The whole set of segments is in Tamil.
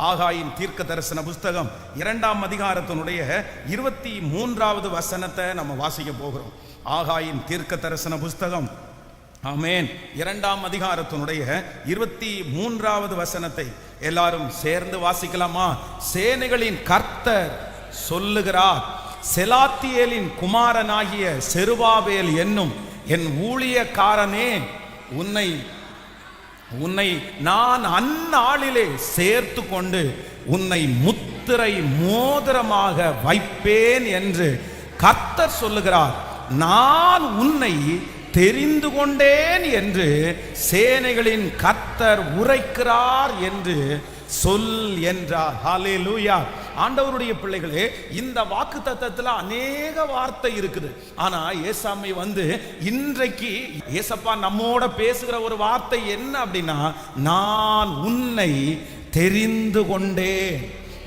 ஆகாயின் தீர்க்க தரிசன புஸ்தகம் 2ஆம் அதிகாரத்தினுடைய 23வது வசனத்தை நம்ம வாசிக்க போகிறோம். ஆகாயின் தீர்க்க தரிசன புஸ்தகம், ஆமென், 2ஆம் அதிகாரத்தினுடைய 23வது வசனத்தை எல்லாரும் சேர்ந்து வாசிக்கலாமா? சேனைகளின் கர்த்தர் சொல்லுகிறார், செலாத்தியேலின் குமாரனாகிய செருபாபேல் என்னும் என் ஊழியக்காரனே, உன்னை நான் அந்நாளிலே சேர்த்து கொண்டு உன்னை முத்திரை மோதிரமாக வைப்பேன் என்று கர்த்தர் சொல்லுகிறார். நான் உன்னை தெரிந்து கொண்டேன் என்று சேனைகளின் கர்த்தர் உரைக்கிறார் என்று சொல் என்றார். ஹல்லேலூயா. ஆண்டவருடைய பிள்ளைகளே, இந்த வாக்கு தத்தத்தில் அநேக வார்த்தை இருக்குது. ஆனா ஏசாமி இன்றைக்கு ஏசப்பா நம்மோட பேசுகிற ஒரு வார்த்தை என்ன அப்படின்னா, நான் உன்னை தெரிந்து கொண்டேன்,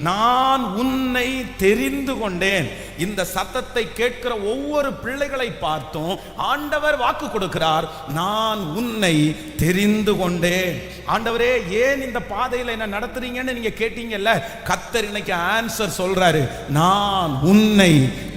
நான் உன்னை தெரிந்து கொண்டேன். இந்த சத்தத்தை கேட்கிற ஒவ்வொரு பிள்ளைகளை பார்த்தும் ஆண்டவர் வாக்கு கொடுக்கிறார், நான் உன்னை தெரிந்து கொண்டேன். ஆண்டவரே, ஏன் இந்த பாதையில் என்ன நடத்துறீங்கன்னு நீங்க கேட்டீங்கல்ல, கர்த்தர் இன்னைக்கு ஆன்சர் சொல்றாரு, நான் உன்னை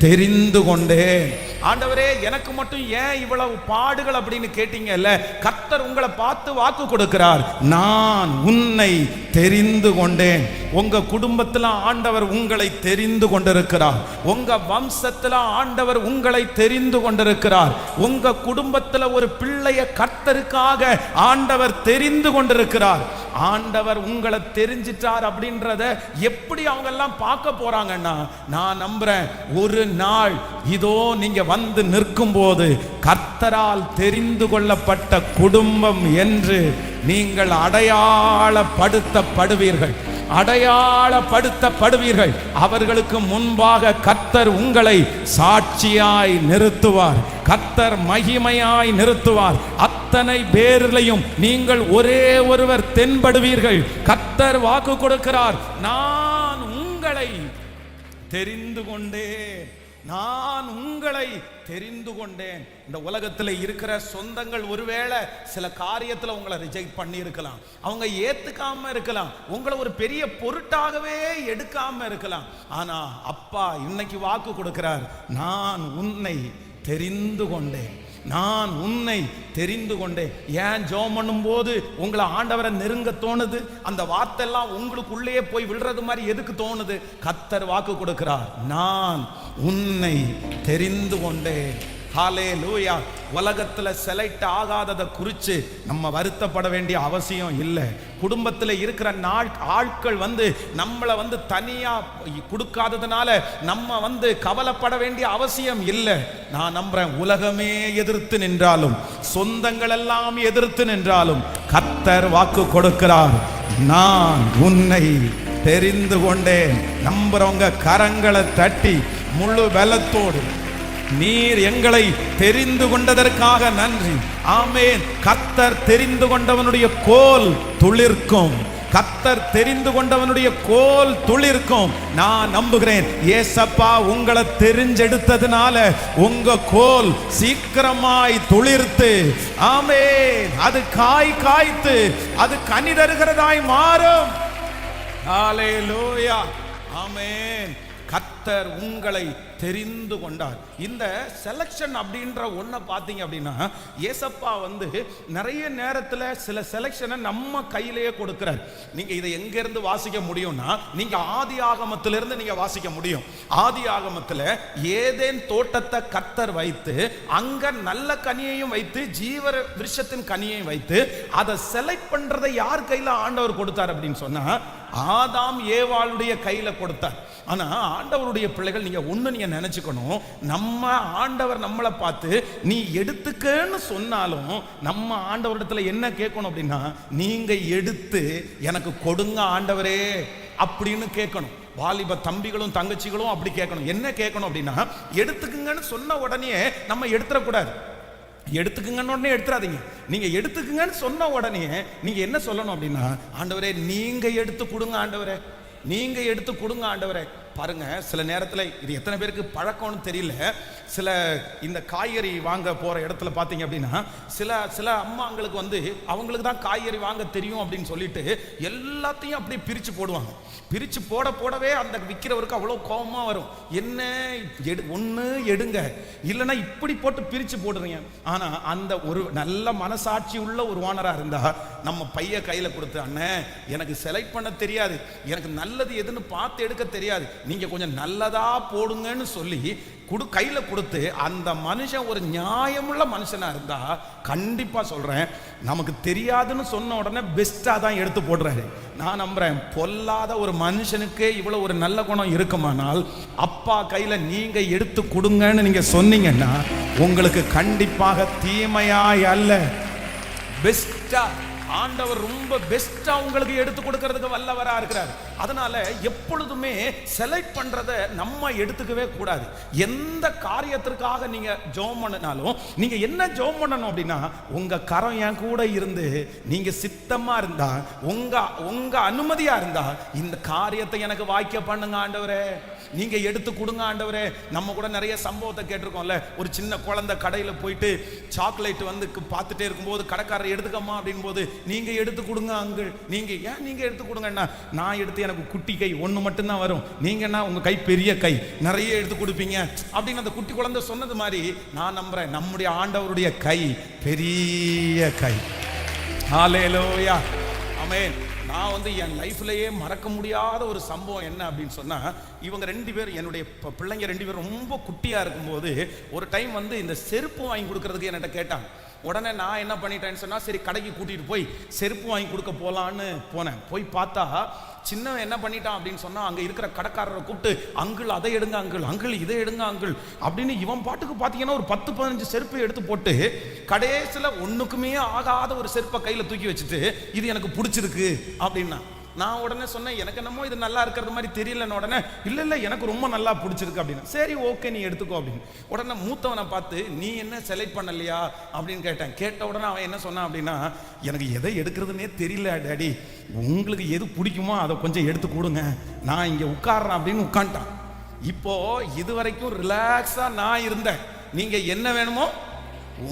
தெரிந்து கொண்டேன். ஆண்டவரே, எனக்கு மட்டும் ஏன் இவ்வளவு பாடுகள் அப்படின்னு கேட்டீங்கல்ல, கர்த்தர் உங்களை பார்த்து வாக்கு கொடுக்கிறார், நான் உன்னை தெரிந்து கொண்டேன். உங்க குடும்பத்தில் ஆண்டவர் உங்களை தெரிந்து கொண்டிருக்கிறார். உங்க வம்சத்தில் ஆண்டவர் உங்களை தெரிந்து கொண்டிருக்கிறார். உங்க குடும்பத்தில் ஒரு பிள்ளைய கர்த்தருக்காக ஆண்டவர் தெரிந்து கொண்டிருக்கிறார். ஆண்டவர் உங்களை தெரிஞ்சிட்டார் அப்படின்றத எப்படி அவங்க எல்லாம் பார்க்க போறாங்கன்னா, நான் நம்புறேன் ஒரு நாள் இதோ நீங்க வந்து நிற்கும் போது கர்த்தரால் தெரிந்து கொள்ளப்பட்ட குடும்பம் என்று நீங்கள் அடையாளப்படுத்தப்படுவீர்கள். அவர்களுக்கு முன்பாக கர்த்தர் உங்களை சாட்சியாய் நிறுத்துவார், கர்த்தர் மகிமையாய் நிறுத்துவார். அத்தனை பேரிலையும் நீங்கள் ஒரே ஒருவர் தென்படுவீர்கள். கர்த்தர் வாக்கு கொடுக்கிறார், நான் உங்களை தெரிந்து கொண்டேன், நான் உங்களை தெரிந்து கொண்டேன். இந்த உலகத்தில் இருக்கிற சொந்தங்கள் ஒருவேளை சில காரியத்தில் உங்களை ரிஜெக்ட் பண்ணி இருக்கலாம், அவங்க ஏத்துக்காம இருக்கலாம், உங்களை ஒரு பெரிய பொருட்டாகவே எடுக்காம இருக்கலாம். ஆனா அப்பா இன்னைக்கு வாக்கு கொடுக்கிறார், நான் உன்னை தெரிந்து கொண்டேன், நான் உன்னை தெரிந்து கொண்டேன். ஏன் ஜெபம் பண்ணும் போது உங்களை ஆண்டவரை நெருங்க தோணுது? அந்த வார்த்தை எல்லாம் உங்களுக்குள்ளே போய் விழுறது மாதிரி எதுக்கு தோணுது? கர்த்தர் வாக்கு கொடுக்கிறார், நான் உன்னை தெரிந்து கொண்டேன். ஹல்லேலூயா. உலகத்துல செலக்ட் ஆகாததை குறித்து நம்ம வருத்தப்பட வேண்டிய அவசியம் இல்லை. குடும்பத்தில் இருக்கிற ஆட்கள் நம்மளை தனியா கொடுக்காததுனால நம்ம கவலைப்பட வேண்டிய அவசியம் இல்லை. நான் நம்புறேன், உலகமே எதிர்த்து நின்றாலும், சொந்தங்கள் எல்லாம் எதிர்த்து நின்றாலும் கர்த்தர் வாக்கு கொடுக்கிறார், நான் உன்னை தெரிந்து கொண்டேன். நம்புறவங்க கரங்களை தட்டி முழு பலத்தோடு, நீர் எங்களை தெரிந்து கொண்டதற்காக நன்றி. ஆமென். கர்த்தர் தெரிந்து கொண்டவனுடைய கோல் துளிர்க்கும், கர்த்தர் தெரிந்து கொண்டவனுடைய கோல் துளிர்க்கும். நான் நம்புகிறேன், ஏசப்பா உங்களை தெரிஞ்செடுத்ததுனால உங்க கோல் சீக்கிரமாய் துளிர்த்து, ஆமென், அது காய்த்து அது கனி தருகிறதாய் மாறும். ஹல்லேலூயா. ஆமென். கர்த்தர் உங்களை தெரிந்து கொண்டார். இந்த செலக்ஷன் அப்படின்ற ஒன்றை பார்த்தீங்க அப்படின்னா, ஏசப்பா நிறைய நேரத்தில் சில செலக்ஷனை நம்ம கையிலேயே கொடுக்கிறார். நீங்க இதை எங்கிருந்து வாசிக்க முடியும்னா, நீங்க ஆதி ஆகமத்திலிருந்து நீங்க வாசிக்க முடியும். ஆதி ஆகமத்தில் ஏதேன் தோட்டத்தை கர்த்தர் வைத்து, அங்க நல்ல கனியையும் வைத்து, ஜீவ விருட்சத்தின் கனியையும் வைத்து, அதை செலக்ட் பண்றதை யார் கையில ஆண்டவர் கொடுத்தார் அப்படின்னு சொன்னா, ஆதாம் ஏவாளுடைய கையில கொடுத்தார். ஆனா ஆண்டவருடைய பிள்ளைகள், நீங்க நினைச்சுக்கணும், நம்ம ஆண்டவர் நம்மளை பார்த்து நீ எடுத்துக்கன்னு சொன்னாலும் நம்ம ஆண்டவரிடத்துல என்ன கேட்கணும் அப்படின்னா, நீங்க எடுத்து எனக்கு கொடுங்க ஆண்டவரே அப்படின்னு கேட்கணும். வாலிப தம்பிகளும் தங்கச்சிகளும் அப்படி கேட்கணும். என்ன கேட்கணும் அப்படின்னா, எடுத்துக்குங்கன்னு சொன்ன உடனே நம்ம எடுத்துடக்கூடாது. எடுத்துக்குங்கன்னு உடனே எடுத்துறாதீங்க. நீங்க எடுத்துக்குங்கன்னு சொன்ன உடனே நீங்க என்ன சொல்லணும் அப்படின்னா, ஆண்டவரே நீங்க எடுத்து கொடுங்க ஆண்டவரே, நீங்க எடுத்து கொடுங்க ஆண்டவரே. பாருங்க, சில நேரத்தில் இது எத்தனை பேருக்கு பழக்கம்னு தெரியல. சில இந்த காய்கறி வாங்க போற இடத்துல பார்த்தீங்க அப்படின்னா சில அம்மாங்களுக்கு வந்து அவங்களுக்கு தான் காய்கறி வாங்க தெரியும் அப்படின்னு சொல்லிட்டு எல்லாத்தையும் அப்படியே பிரிச்சு போடுவாங்க. பிரிச்சு போடவே அந்த விற்கிறவருக்கு அவ்வளோ கோபமா வரும். என்ன ஒன்று எடுங்க, இல்லைன்னா இப்படி போட்டு பிரிச்சு போடுறீங்க. ஆனா அந்த ஒரு நல்ல மனசாட்சி உள்ள ஒரு ஓனரா இருந்தா நம்ம பைய கையில கொடுத்து, அண்ணே எனக்கு செலக்ட் பண்ண தெரியாது, எனக்கு நல்லது எதுன்னு பார்த்து எடுக்க தெரியாது, நீங்க கொஞ்சம் நல்லதா போடுங்கன்னு சொல்லி கையில கொடுத்து, அந்த மனுஷன் ஒரு நியாயமுள்ள மனுஷனா இருந்தா கண்டிப்பா சொல்றேன், நமக்கு தெரியாதுன்னு சொன்ன உடனே பெஸ்டா தான் எடுத்து போடுறாரு. நான் நம்புறேன், பொல்லாத ஒரு மனுஷனுக்கே இவ்வளவு ஒரு நல்ல குணம் இருக்குமானால் அப்பா கையில நீங்க எடுத்து கொடுங்கன்னு நீங்க சொன்னீங்கன்னா உங்களுக்கு கண்டிப்பாக தீமையாய் அல்ல, பெஸ்டா ஆண்டவர் ரொம்ப பெஸ்டா உங்களுக்கு எடுத்து கொடுக்கிறதுக்கு வல்லவரா இருக்கிறார். அதனால எப்பொழுதுமே செலக்ட் பண்றத நம்ம எடுத்துக்கவே கூடாது. எந்த காரியத்திற்காக நீங்க ஜெபம் பண்ணினாலும் நீங்க என்ன ஜெபம் பண்ணணும் அப்படின்னா, உங்க கரம் என் கூட இருந்து நீங்க சித்தமா இருந்தா, உங்க அனுமதியா இருந்தா இந்த காரியத்தை எனக்கு வாய்க்க பண்ணுங்க ஆண்டவரே, நீங்க எடுத்து கொடுங்க ஆண்டவரே. நம்ம கூட நிறைய சம்பவத்தை கேட்டிருக்கோம்ல. ஒரு சின்ன குழந்தை கடையில போயிட்டு சாக்லேட் வந்து பார்த்துட்டே இருக்கும்போது கடைக்காரர் எடுத்துக்கம்மா அப்படின் போது, நீங்க எடுத்து கொடுங்க அங்கிள், நீங்க ஏன் நீங்க எடுத்து கொடுங்கன்னா, நான் எடுத்து எனக்கு குட்டி கை ஒன்று மட்டும்தான் வரும், நீங்கன்னா உங்க கை பெரிய கை நிறைய எடுத்து கொடுப்பீங்க அப்படின்னு அந்த குட்டி குழந்தை சொன்னது மாதிரி நான் நம்புறேன், நம்முடைய ஆண்டவருடைய கை பெரிய கை. ஹல்லேலூயா, ஆமென். நான் வந்து என் லைஃப்லயே மறக்க முடியாத ஒரு சம்பவம் என்ன அப்படின்னு சொன்னா, இவங்க 2 பேர், என்னுடைய பிள்ளைங்க 2 பேர் ரொம்ப குட்டியா இருக்கும்போது ஒரு டைம் வந்து இந்த செருப்பு வாங்கி கொடுக்கறதுக்கு என்கிட்ட கேட்டாங்க. உடனே நான் என்ன பண்ணிட்டேன்னு சொன்னா, சரி கடைக்கு கூட்டிட்டு போய் செருப்பு வாங்கி கொடுக்க போலான்னு போனேன். போய் பார்த்தா சின்னவன் என்ன பண்ணிட்டான் அப்படின்னு சொன்னா, அங்க இருக்கிற கடைக்காரரை கூப்பிட்டு, அங்கிள் அதை எடுங்க அங்கிள், அங்கிள் இதை எடுங்க அங்கிள் அப்படின்னு இவன் பாட்டுக்கு பாத்தீங்கன்னா ஒரு 10-15 செருப்பை எடுத்து போட்டு கடைசியில ஒண்ணுக்குமே ஆகாத ஒரு செருப்பை கையில தூக்கி வச்சுட்டு, இது எனக்கு பிடிச்சிருக்கு அப்படின்னா. நான் உடனே சொன்னேன், எனக்கு என்னமோ இது நல்லா இருக்கிறது மாதிரி தெரியலன்னு. உடனே இல்லை எனக்கு ரொம்ப நல்லா பிடிச்சிருக்கு அப்படின்னு. சரி ஓகே நீ எடுத்துக்கோ அப்படின்னு. உடனே மூத்தவனை பார்த்து, நீ என்ன செலக்ட் பண்ணலையா அப்படின்னு கேட்டேன். கேட்ட உடனே அவன் என்ன சொன்னான் அப்படின்னா, எனக்கு எதை எடுக்கிறதுனே தெரியல டேடி, உங்களுக்கு எது பிடிக்குமோ அதை கொஞ்சம் எடுத்து கொடுங்க, நான் இங்கே உட்கார்றேன் அப்படின்னு உட்காந்துட்டான். இப்போ இது வரைக்கும் ரிலாக்ஸா நான் இருந்தேன், நீங்க என்ன வேணுமோ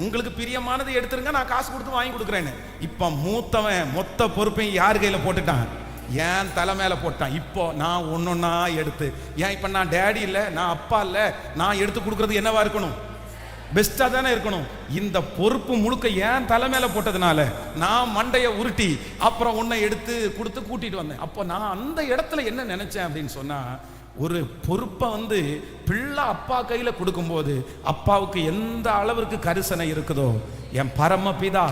உங்களுக்கு பிரியமானது எடுத்துருங்க, நான் காசு கொடுத்து வாங்கி கொடுக்குறேன்னு. இப்ப மூத்தவன் மொத்த பொறுப்பையும் யார் கையில போட்டுட்டான், என் தலை மேல போட்டான். இப்போ நான் ஒன்னொன்னா எடுத்து, ஏன் இப்ப நான் டேடி இல்ல, நான் அப்பா இல்ல, நான் எடுத்து கொடுக்கறது என்னவா இருக்கணும், பெஸ்டா தானே இருக்கணும். இந்த பொறுப்பு முழுக்க ஏன் தலை மேல போட்டதுனால நான் மண்டைய உருட்டி அப்புறம் உன்னை எடுத்து கொடுத்து கூட்டிட்டு வந்தேன். அப்போ நான் அந்த இடத்துல என்ன நினைச்சேன் அப்படின்னு சொன்னா, ஒரு பொறுப்பை வந்து பிள்ளை அப்பா கையில கொடுக்கும்போது அப்பாவுக்கு எந்த அளவிற்கு கரிசனை இருக்குதோ, என் பரமபிதா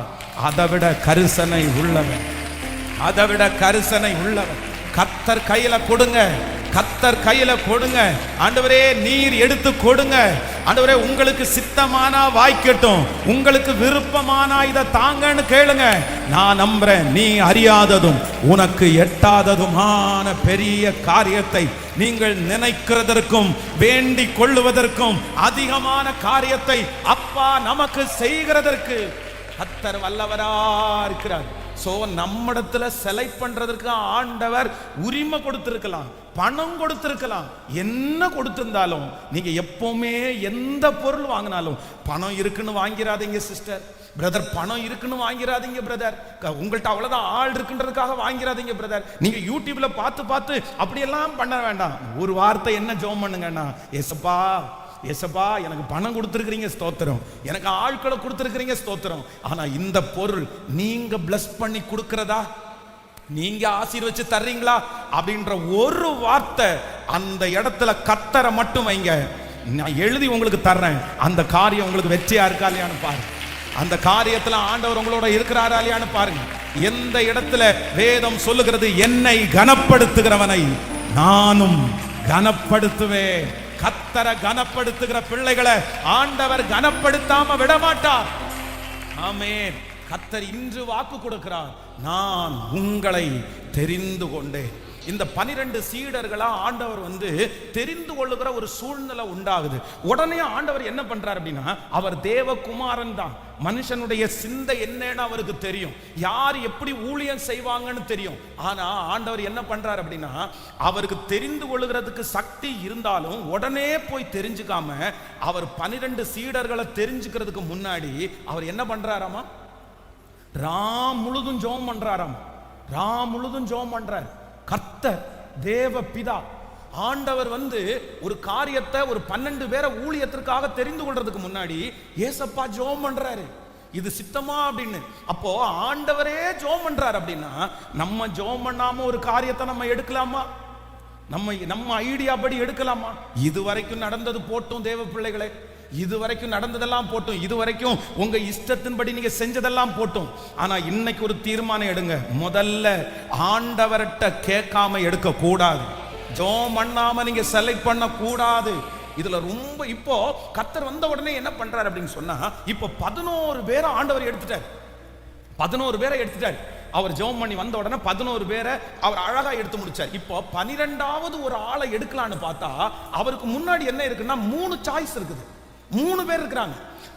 அதை விட கரிசனை உள்ளவன், அதை விட கரிசனை உள்ளவன். கர்த்தர் கையில கொடுங்க, கர்த்தர் கையில கொடுங்க. ஆண்டவரே நீர் எடுத்து கொடுங்க ஆண்டவரே, உங்களுக்கு சித்தமானா வாய்க்கட்டும், உங்களுக்கு விருப்பமானா இதை தாங்கன்னு கேளுங்க. நான் நம்புறேன், நீ அறியாததும் உனக்கு எட்டாததுமான பெரிய காரியத்தை நீங்கள் நினைக்கிறதற்கும் வேண்டிக் கொள்ளுவதற்கும் அதிகமான காரியத்தை அப்பா நமக்கு செய்கிறதற்கு கர்த்தர் வல்லவரா இருக்கிறார். சோ நம்மிடத்துல செலக்ட் பண்றதுக்கு ஆண்டவர் உரிமை கொடுத்திருக்கலாம், பணம் கொடுத்திருக்கலாம், என்ன கொடுத்திருந்தாலும் நீங்க எப்பவுமே எந்த பொருள் வாங்கினாலும் பணம் இருக்குன்னு வாங்கிடாதீங்க சிஸ்டர், பிரதர், பணம் இருக்குன்னு வாங்கிடாதீங்க பிரதர், உங்கள்கிட்ட அவ்வளவுதான் ஆள் இருக்குன்றதுக்காக வாங்கிடாதீங்க பிரதர். நீங்க யூடியூப்ல பார்த்து அப்படியெல்லாம் பண்ண வேண்டாம். ஒரு வார்த்தை என்ன ஜெபம் பண்ணுங்கன்னா, ஏசப்பா ஏசப்பா எனக்கு பணம் கொடுத்துருக்கிறீங்க ஸ்தோத்திரம், எனக்கு ஆட்களை கொடுத்துருக்கிறீங்க ஸ்தோத்திரம், ஆனா இந்த பொருள் நீங்க பிளஸ் பண்ணி கொடுக்கிறதா, நீங்க ஆசீர்வச்சு தர்றீங்களா அப்படின்ற ஒரு வார்த்தை அந்த இடத்துல கர்த்தரை மட்டும் வைங்க. நான் எழுதி உங்களுக்கு தர்றேன், அந்த காரியம் உங்களுக்கு வெற்றியா இருக்கா இல்லையான்னு பாருங்க, அந்த காரியத்துல ஆண்டவர் உங்களோட இருக்கிறாரா இல்லையான்னு பாருங்க. எந்த இடத்துல வேதம் சொல்லுகிறது, என்னை கனப்படுத்துகிறவனை நானும் கனப்படுத்துவேன். கர்த்தரை கனப்படுத்துகிற பிள்ளைகளை ஆண்டவர் கனப்படுத்தாம விடமாட்டார். ஆமென். கர்த்தர் இன்று வாக்கு கொடுக்கிறார், நான் உங்களை தெரிந்து கொண்டேன். இந்த 12 சீடர்களா ஆண்டவர் தெரிந்து கொள்ளுகிற ஒரு சூழ்நிலை உண்டாகுது. உடனே ஆண்டவர் என்ன பண்றார் அப்படின்னா, அவர் தேவகுமாரன் தான், மனுஷனுடைய சிந்தை என்னன்னு அவருக்கு தெரியும், யார் எப்படி ஊழியம் செய்வாங்கன்னு தெரியும். ஆனா ஆண்டவர் என்ன பண்றார் அப்படின்னா, அவருக்கு தெரிந்து கொள்ளுகிறதுக்கு சக்தி இருந்தாலும் உடனே போய் தெரிஞ்சுக்காம அவர் 12 சீடர்களை தெரிஞ்சுக்கிறதுக்கு முன்னாடி அவர் என்ன பண்றாராமா, ராம் முழுதும் ஜெபம் பண்றாராம். ராம் முழுதும் ஜெபம் பண்றார். கர்த்தர் தேவ பிதா ஆண்டவர் ஒரு காரியத்தை ஒரு 12 பேரை ஊழியத்திற்காக தெரிந்து கொள்றதுக்கு முன்னாடி ஏசப்பா ஜெபம் பண்றாரு, இது சித்தமா அப்படின்னு. அப்போ ஆண்டவரே ஜெபம் பண்றாரு அப்படின்னா நம்ம ஜெபம் பண்ணாம ஒரு காரியத்தை நம்ம எடுக்கலாமா? நம்ம ஐடியா படி எடுக்கலாமா? இதுவரைக்கும் நடந்தது போட்டும் தேவ பிள்ளைகளே, இதுவரைக்கும் நடந்ததெல்லாம் போட்டும், இதுவரைக்கும் உங்க இஷ்டத்தின்படி நீங்க செஞ்சதெல்லாம் போட்டும். ஆனா இன்னைக்கு ஒரு தீர்மானம் எடுங்க, முதல்ல ஆண்டவர்கிட்ட கேட்காம எடுக்க கூடாது, ஜெபம் பண்ணாம நீங்க செலக்ட் பண்ண கூடாது. இதுல ரொம்ப இப்போ கர்த்தர் வந்த உடனே என்ன பண்றாரு அப்படின்னு சொன்னா, இப்போ 11 பேரை ஆண்டவர் எடுத்துட்டார். 11 பேரை எடுத்துட்டார். அவர் ஜெபம் பண்ணி வந்த உடனே 11 பேரை அவர் அழகா எடுத்து முடிச்சார். இப்போ 12வது ஒரு ஆளை எடுக்கலான்னு பார்த்தா அவருக்கு முன்னாடி என்ன இருக்குன்னா 3 சாய்ஸ் இருக்குது. 3 பேர் இருக்கிறாங்க.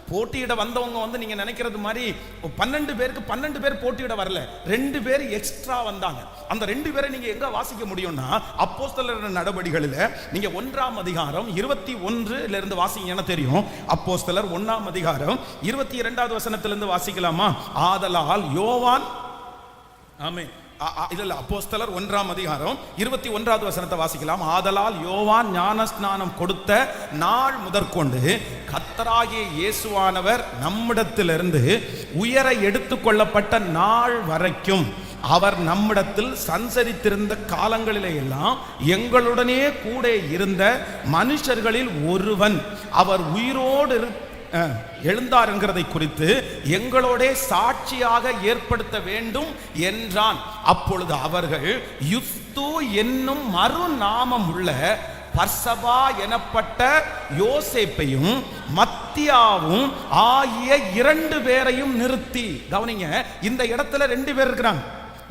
போட்டியிட வந்தவங்க நீங்க நினைக்கிறது மாதிரி 12 பேருக்கு 12 பேர் போட்டியிட வரல, 2 பேர் எக்ஸ்ட்ரா வந்தாங்க. அந்த 2 பேரை நீங்க எங்க வாசிக்க முடியும்னா, அப்போஸ்தலர் நடபடிகளில் நீங்க 1ஆம் அதிகாரம் 21 இருந்து வாசிங்கன்னா தெரியும். அப்போஸ்தலர் 1ஆம் அதிகாரம் 22வது வசனத்திலிருந்து வாசிக்கலாமா? ஆதலால் யோவான், ஆமென், இல்ல அப்போஸ்தலர் 1ஆம் அதிகாரம் 21வது வசனத்தை வாசிக்கலாம். ஆதலால் யோவான் ஞானஸ்நானம் கொடுத்த நாள் முதற்கொண்டு கர்த்தராகிய இயேசுவானவர் நம்மிடத்திலிருந்து உயர எடுத்துக்கொள்ளப்பட்ட நாள் வரைக்கும் அவர் நம்மிடத்தில் சஞ்சரித்திருந்த காலங்களிலே எல்லாம் எங்களுடனே கூட இருந்த மனுஷர்களில் ஒருவன் அவர் உயிரோடு எழுந்தார் என்கிறதை குறித்து எங்களோட சாட்சியாக ஏற்படுத்த வேண்டும் என்றான். அப்பொழுது அவர்கள் யுஸ்து என்னும் மறுநாமம் உள்ள பர்சபா எனப்பட்ட யோசேப்பையும் மத்தியாவும் ஆகிய 2 பேரையும் நிறுத்தி, கவனிங்க, இந்த இடத்துல 2 பேர் இருக்கிறாங்க.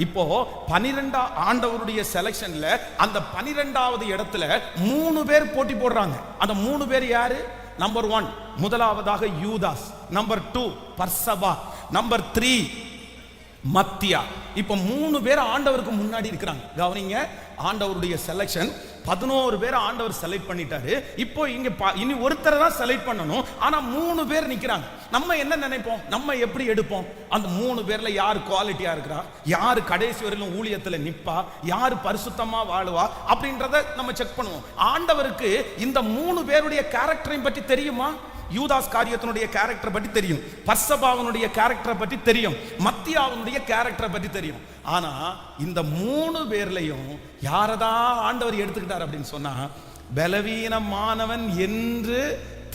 இப்போ 12 ஆண்டவருடைய செலக்ஷன்ல அந்த 12வது இடத்துல 3 பேர் போட்டி போடுறாங்க. அந்த 3 பேர் யாரு? நம்பர் 1 முதலாவதாக யூதாஸ், நம்பர் 2 பர்சபா, நம்பர் 3 மத்தியா. இப்ப 3 பேர் ஆண்டவருக்கு முன்னாடி இருக்கிறாங்க. கவனிங்க, ஆண்டவருடைய செலக்ஷன் 11 பேர் ஆண்டவர் செலக்ட் பண்ணிட்டாரு. இப்போ இங்க இனி ஒருத்தரை தான் செலக்ட் பண்ணணும். ஆனா 3 பேர் நிக்கிறாங்க. நம்ம என்ன நினைப்போம்? நம்ம எப்படி எடுப்போம்? அந்த 3 பேர்ல யார் குவாலிட்டியா இருக்கிறா, யாரு கடைசி வரையிலும் ஊழியத்துல நிப்பா, யாரு பரிசுத்தமா வாழுவா அப்படின்றத நம்ம செக் பண்ணுவோம். ஆண்டவருக்கு இந்த 3 பேருடைய கேரக்டரையும் பற்றி தெரியுமா? யூதாஸ் காரியத்தினுடைய கேரக்டர் பற்றி தெரியும், பர்சபாவனுடைய கேரக்டரை பற்றி தெரியும், மத்தியாவனுடைய கேரக்டரை பற்றி தெரியும். ஆனா இந்த 3 பேர்லையும் யாரதான் ஆண்டவர் எடுத்துக்கிட்டார் அப்படின்னு சொன்னா, பலவீனமானவன் என்று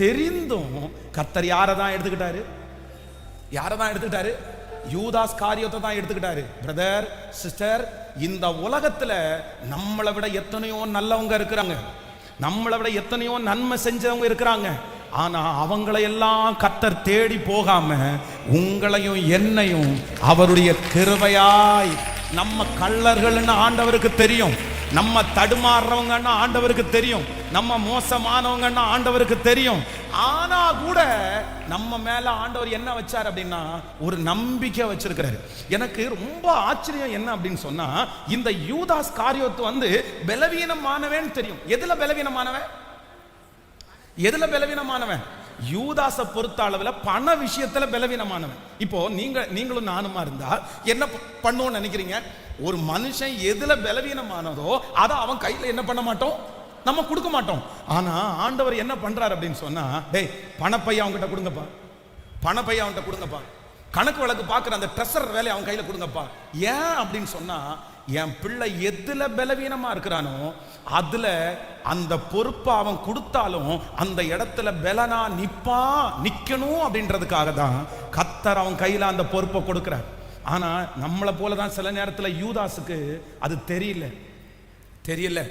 தெரிந்தும் கர்த்தர் யாரதான் எடுத்துக்கிட்டாரு? யாரதான் எடுத்துக்கிட்டாரு? யூதாஸ் காரியத்தை தான் எடுத்துக்கிட்டாரு. பிரதர், சிஸ்டர், இந்த உலகத்துல நம்மளை விட எத்தனையோ நல்லவங்க இருக்கிறாங்க, நம்மளை விட எத்தனையோ நன்மை செஞ்சவங்க இருக்கிறாங்க. ஆனா அவங்களையெல்லாம் கர்த்தர் தேடி போகாம உங்களையும் என்னையும் அவருடைய கிருபையாய், நம்ம கள்ளர்கள்னு ஆண்டவருக்கு தெரியும், நம்ம தடுமாறுறவங்கன்னா ஆண்டவருக்கு தெரியும், நம்ம மோசமானவங்கன்னா ஆண்டவருக்கு தெரியும். ஆனா கூட நம்ம மேல ஆண்டவர் என்ன வச்சார் அப்படின்னா, ஒரு நம்பிக்கை வச்சிருக்கிறாரு. எனக்கு ரொம்ப ஆச்சரியம் என்ன அப்படின்னு சொன்னா, இந்த யூதாஸ் காரியத்தை பலவீனமானவன் தெரியும். எதுல பலவீனமானவன்? எதுல பலவீனமானவன்? யூதாசை பொறுத்த அளவில் பண விஷயத்துல பலவீனமானவன். இப்போ நீங்களும் நானுமா இருந்தா என்ன பண்ணுவோம் நினைக்கிறீங்க? ஒரு மனுஷன் எதுல பலவீனமானதோ அதை அவன் கையில என்ன பண்ண மாட்டோம், நம்ம கொடுக்க மாட்டோம். ஆனா ஆண்டவர் என்ன பண்றாரு அப்படின்னு சொன்னா, டேய் பணப்பைய அவன்கிட்ட கொடுங்கப்பா, பணப்பைய அவன்கிட்ட கொடுங்கப்பா, கணக்கு வழக்கு பார்க்குற அந்த ட்ரெஷர் வேலையை அவன் கையில கொடுங்கப்பா. ஏன் அப்படின்னு சொன்னா, என் பிள்ளை எதுல பலவீனமா இருக்கிறானோ அதுல அந்த பொறுப்பை அவன் கொடுத்தாலும் அந்த இடத்துல பலனா நிக்கணும் அப்படின்றதுக்காக தான் கர்த்தர் அவன் கையில அந்த பொறுப்பை கொடுக்கிறார். ஆனா நம்மளை போலதான் சில நேரத்துல யூதாசுக்கு அது தெரியல.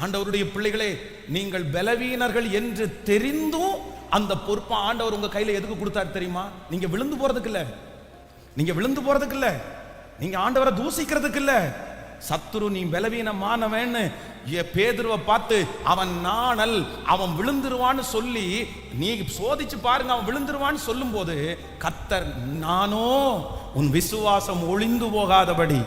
ஆண்டவருடைய பிள்ளைகளே, நீங்கள் பலவீனர்கள் என்று தெரிந்தும் அந்த பொறுப்பை ஆண்டவர் உங்க கையில எதுக்கு கொடுத்தாரு தெரியுமா? நீங்க விழுந்து போறதுக்கு இல்ல, நீங்க ஆண்டவரை தூசிக்கிறதுக்கு இல்ல, சத்துரு நீ பலவீனமானவன்னு பேதுருவை பார்த்து அவன் நாணல், அவன் விழுந்துருவான்னு சொல்லி நீ சோதிச்சு பாருங்க, அவன் விழுந்துருவான்னு சொல்லும் போது கர்த்தர் நானோ உன் விசுவாசம் ஒளிந்து போகாதபடி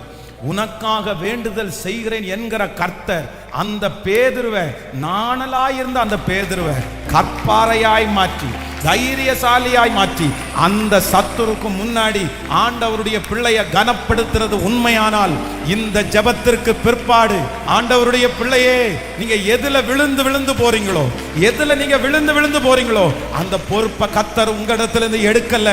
உனக்காக வேண்டுதல் செய்கிறேன் என்கிற கர்த்தர் அந்த பேதுருவை, நாணலாயிருந்த அந்த பேதுருவை கற்பாறையாய் மாற்றி தைரியசாலியாய் மாற்றி அந்த சத்துருக்கு முன்னாடி ஆண்டவருடைய பிள்ளைய கனப்படுத்துறது உண்மையானால் இந்த ஜெபத்திற்கு பிற்பாடு ஆண்டவருடைய பிள்ளையே நீங்க எதுல விழுந்து விழுந்து போறீங்களோ, எதுல நீங்க விழுந்து விழுந்து போறீங்களோ அந்த பொறுப்பை கர்த்தர் உங்களிடத்திலிருந்து எடுக்கல,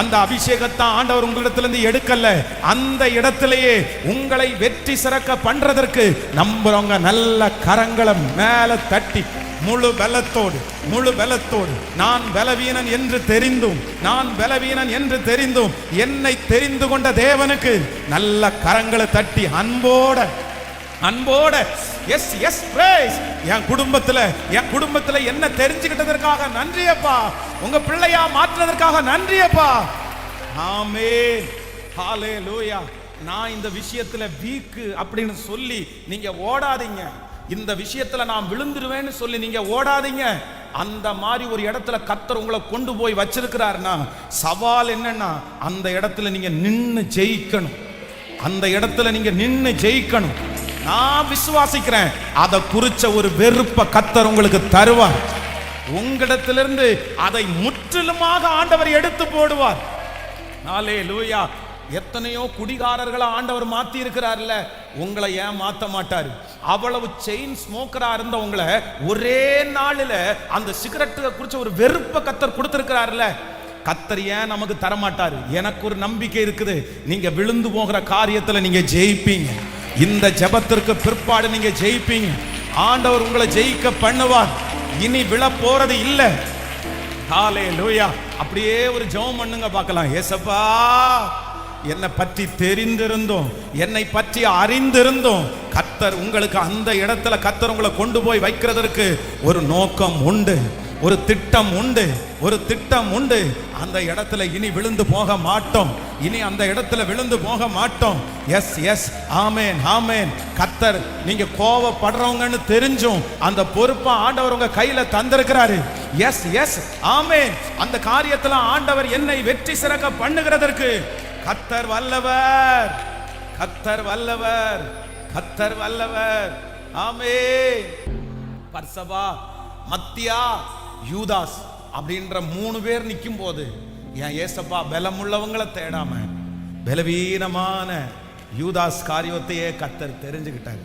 அந்த அபிஷேகத்தை ஆண்டவர் உங்களிடத்திலிருந்து எடுக்கல. அந்த இடத்திலேயே உங்களை வெற்றி சிறக்க பண்றதற்கு நம்புறவங்க நல்ல கரங்களை மேல தட்டி முழு பலத்தோடு நான் பலவீனன் என்று தெரிந்தும், நான் பலவீனன் என்று தெரிந்தும் என்னை தெரிந்து கொண்ட தேவனுக்கு நல்ல கரங்களை தட்டி அன்போட எஸ் எஸ் பிரைஸ். என் குடும்பத்துல என்ன தெரிஞ்சுக்கிட்டதற்காக நன்றியப்பா, உங்க பிள்ளையா மாற்றினதற்காக நன்றியப்பா. ஆமென், ஹalleluya. நான் இந்த விஷயத்துல வீக்கு அப்படின்னு சொல்லி நீங்க ஓடாதீங்க. இந்த விஷயத்துல நான் விழுந்துருவேன்னு சொல்லி நீங்க ஓடாதீங்க. அந்த மாதிரி ஒரு இடத்துல கர்த்தர் உங்களை கொண்டு போய் வச்சிருக்கிறாருன்னா சவால் என்னன்னா அந்த இடத்துல நீங்க நின்னு ஜெயிக்கணும். அந்த இடத்துல நீங்க நின்னு ஜெயிக்கணும். நான் விசுவாசிக்கிறேன் அதை குறிச்ச ஒரு வெறுப்பை கர்த்தர் உங்களுக்கு தருவார். உங்களிடத்திலிருந்து அதை முற்றிலுமாக ஆண்டவர் எடுத்து போடுவார். ஹalleluya. எத்தனையோ குடிகாரர்களை ஆண்டவர் மாத்தி இருக்கிறார்ல, உங்களை ஏன் மாத்த மாட்டாரு? அவ்வளவு செயின் ஸ்மோக்கரா இருந்த உங்களை ஒரே நாளில அந்த சிகரெட்டு குறிச்ச ஒரு வெறுப்பை கர்த்தர் கொடுத்திருக்கிறார்ல, கர்த்தர் ஏன் நமக்கு தரமாட்டாரு? எனக்கு ஒரு நம்பிக்கை இருக்குது, நீங்க விழுந்து போகிற காரியத்துல நீங்க ஜெயிப்பீங்க. இந்த ஜெபத்திற்கு பிற்பாடு நீங்க ஜெயிப்பீங்க. ஆண்டவர் உங்களை ஜெயிக்க பண்ணுவார். இனி விழ போறது இல்ல. ஹalleluya. அப்படியே ஒரு ஜெபம் பண்ணுங்க பார்க்கலாம். ஏசப்பா, என்னை பற்றி தெரிந்திருந்தோம், என்னை பற்றி அறிந்திருந்தோம், கர்த்தர் உங்களுக்கு அந்த இடத்துல கர்த்தர் உங்களை கொண்டு போய் வைக்கிறதற்கு ஒரு நோக்கம் உண்டு, ஒரு திட்டம் உண்டு. அந்த இடத்துல இனி விழுந்து போக மாட்டோம். அந்த இடத்துல விழுந்து போக மாட்டோம். எஸ் எஸ், ஆமென் ஆமென். கர்த்தர் நீங்க கோவப்படுறவங்கன்னு தெரிஞ்சும் அந்த பொறுப்பை ஆண்டவர் உங்க கையில தந்திருக்கிறாரு. எஸ் எஸ், ஆமென். அந்த காரியத்துல ஆண்டவர் என்னை வெற்றி சிறக்க பண்ணுகிறதற்கு கர்த்தர் வல்லவர். ஆமென். பர்சபா, மத்தியா, யூதாஸ் அப்படின்ற 3 பேர் நிற்கும் போது என் ஏசப்பா பலமுள்ளவங்களை தேடாம பலவீனமான யூதாஸ் காரியத்தையே கர்த்தர் தெரிஞ்சுக்கிட்டாரு.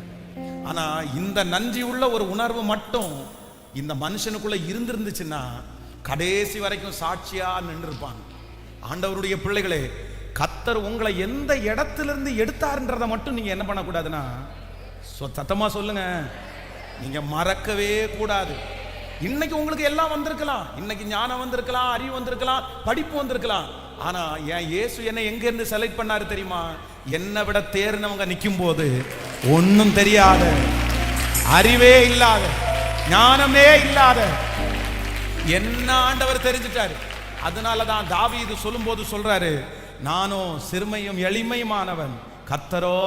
ஆனா இந்த நன்றி உள்ள ஒரு உணர்வு மட்டும் இந்த மனுஷனுக்குள்ள இருந்துச்சுன்னா கடைசி வரைக்கும் சாட்சியா நின்றுப்பாங்க. ஆண்டவருடைய பிள்ளைகளே, கர்த்தர் உங்களை எந்த இடத்திலிருந்து எடுத்தாருன்றதை மட்டும் நீங்க என்ன பண்ணக்கூடாதுன்னா சத்தமா சொல்லுங்க, நீங்க மறக்கவே கூடாது. இன்னைக்கு உங்களுக்கு எல்லாம் வந்திருக்கலாம், இன்னைக்கு ஞானம் வந்திருக்கலாம், அறிவு வந்திருக்கலாம், படிப்பு வந்திருக்கலாம். ஆனா என் இயேசு என்னை எங்க இருந்து செலக்ட் பண்ணாரு தெரியுமா? என்னை விட தேர்ந்தவங்க நிற்கும் போது ஒன்னும் தெரியாத, அறிவே இல்லாத, ஞானமே இல்லாத என்ன ஆண்டவர் தெரிஞ்சிட்டாரு. அதனாலதான் தாவீது சொல்லும் போது சொல்றாரு, நானோ சிறுமையும் எளிமையுமானவன், கர்த்தரோ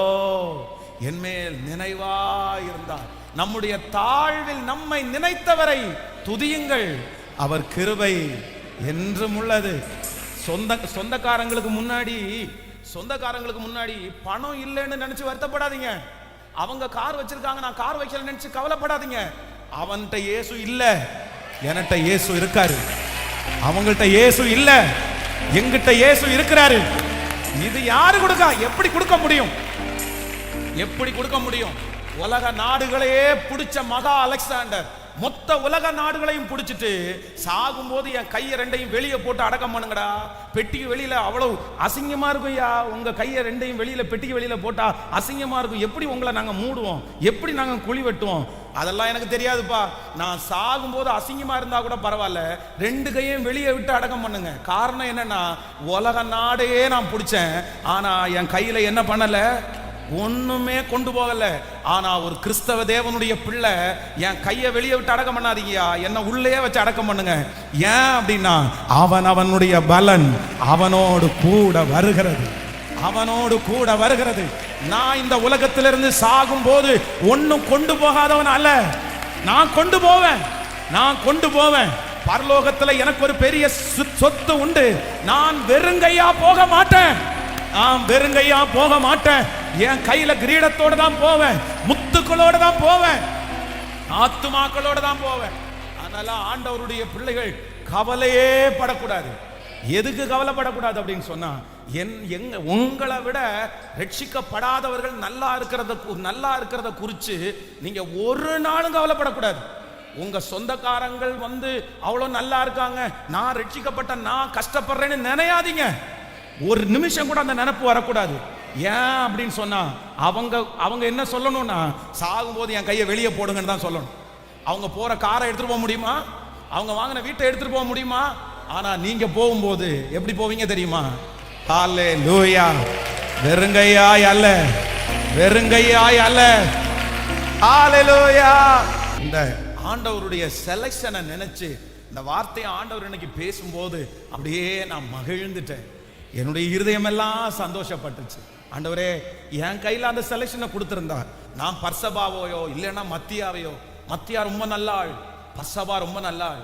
என்மேல் நினைவாயிருந்தார். நம்முடைய தாழ்வில் நம்மை நினைத்தவரை துதியுங்கள், அவர் கிருபை என்றும் உள்ளது. சொந்தக்காரங்களுக்கு முன்னாடி பணம் இல்லைன்னு நினைச்சு வருத்தப்படாதீங்க. அவங்க கார் வச்சிருக்காங்க, நான் கார் வைக்கல நினைச்சு கவலைப்படாதீங்க. அவன்கிட்ட இயேசு இல்ல, என்கிட்ட இயேசு இருக்காரு. அவங்கள்ட்ட இயேசு இல்ல, எங்கிட்ட இயேசு இருக்கிறாரு. இது யாரு கொடுக்க? எப்படி கொடுக்க முடியும்? உலக நாடுகளையே பிடிச்ச மகா அலெக்சாண்டர் மொத்த உலக நாடுகளையும் பிடிச்சிட்டு சாகும்போது என் கையை 2ஐயும் வெளியே போட்டு அடக்கம் பண்ணுங்கடா, பெட்டிக்கு வெளியில அவ்வளவு அசிங்கமா இருக்கும். ஐயா, உங்க கையை 2ஐயும் வெளியில பெட்டிக்கு வெளியில போட்டா அசிங்கமா இருக்கும். எப்படி உங்களை நாங்க மூடுவோம்? எப்படி நாங்க குழி வெட்டுவோம்? அதெல்லாம் எனக்கு தெரியாதுப்பா. நான் சாகும்போது அசிங்கமா இருந்தா கூட பரவாயில்ல, 2 கையும் வெளியே விட்டு அடக்கம் பண்ணுங்க. காரணம் என்னன்னா, உலக நாடையே நான் பிடிச்சேன், ஆனா என் கையில என்ன பண்ணல? ஒண்ணுமே கொண்டு போகல. ஆனா ஒரு கிறிஸ்தவ தேவனுடைய பிள்ளை, என் கையை வெளியே விட்டு அடக்கம் பண்ணாதீங்கயா, என்ன உள்ளே வச்சு அடக்கம் பண்ணுங்க. ஏன் அப்படின்னா, அவனுடைய பலன் அவனோடு கூட வருகிறது. அவனோடு கூட வருகிறது. நான் இந்த உலகத்திலிருந்து சாகும் போது ஒன்னும் கொண்டு போகாதவன் அல்ல. நான் கொண்டு போவேன். பரலோகத்துல எனக்கு ஒரு பெரிய சொத்து உண்டு. நான் வெறுங்கையா போக மாட்டேன். என் கையில கிரீடத்தோட தான் போவேன், முத்துக்களோட தான் போவேன், ஆத்துமாக்களோட தான் போவேன். அதனால ஆண்டவருடைய பிள்ளைகள் கவலையே படக்கூடாது. எதுக்கு கவலைப்படக்கூடாது அப்படின்னு சொன்னா, உங்களை விட ரட்சிக்கப்படாதவர்கள் நல்லா இருக்கிறத குறித்து நீங்க ஒரு நாளும் கவலைப்படக்கூடாது. உங்க சொந்தக்காரங்கள் அவ்வளோ நல்லா இருக்காங்க, நான் ரட்சிக்கப்பட்ட, நான் கஷ்டப்படுறேன்னு நினையாதீங்க. ஒரு நிமிஷம் கூட அந்த நினைப்பு வரக்கூடாது. ஏன் அப்படின்னு சொன்னா, அவங்க என்ன சொல்லணும்னா, சாகும்போது என் கையை வெளியே போடுங்கன்னு தான் சொல்லணும். அவங்க போற காரை எடுத்துட்டு போக முடியுமா? அவங்க வாங்கின வீட்டை எடுத்துட்டு போக முடியுமா? ஆனா நீங்க போகும்போது எப்படி போவீங்க தெரியுமா? ஹல்லேலூயா. வெறுங்கையாய் அல்ல. ஹல்லேலூயா. இந்த ஆண்டவருடைய செலக்ஷனை நினைச்சு இந்த வார்த்தையை ஆண்டவர் இன்னைக்கு பேசும்போது அப்படியே நான் மகிழ்ந்துட்டேன். என்னுடைய இருதயம் எல்லாம் சந்தோஷப்பட்டுச்சு. ஆண்டவரே, என் கையில் அந்த செலக்ஷனை கொடுத்திருந்தா, நான் பர்சபாவையோ இல்லைன்னா மத்தியா ரொம்ப நல்ல ஆள், பர்சபா ரொம்ப நல்ல ஆள்,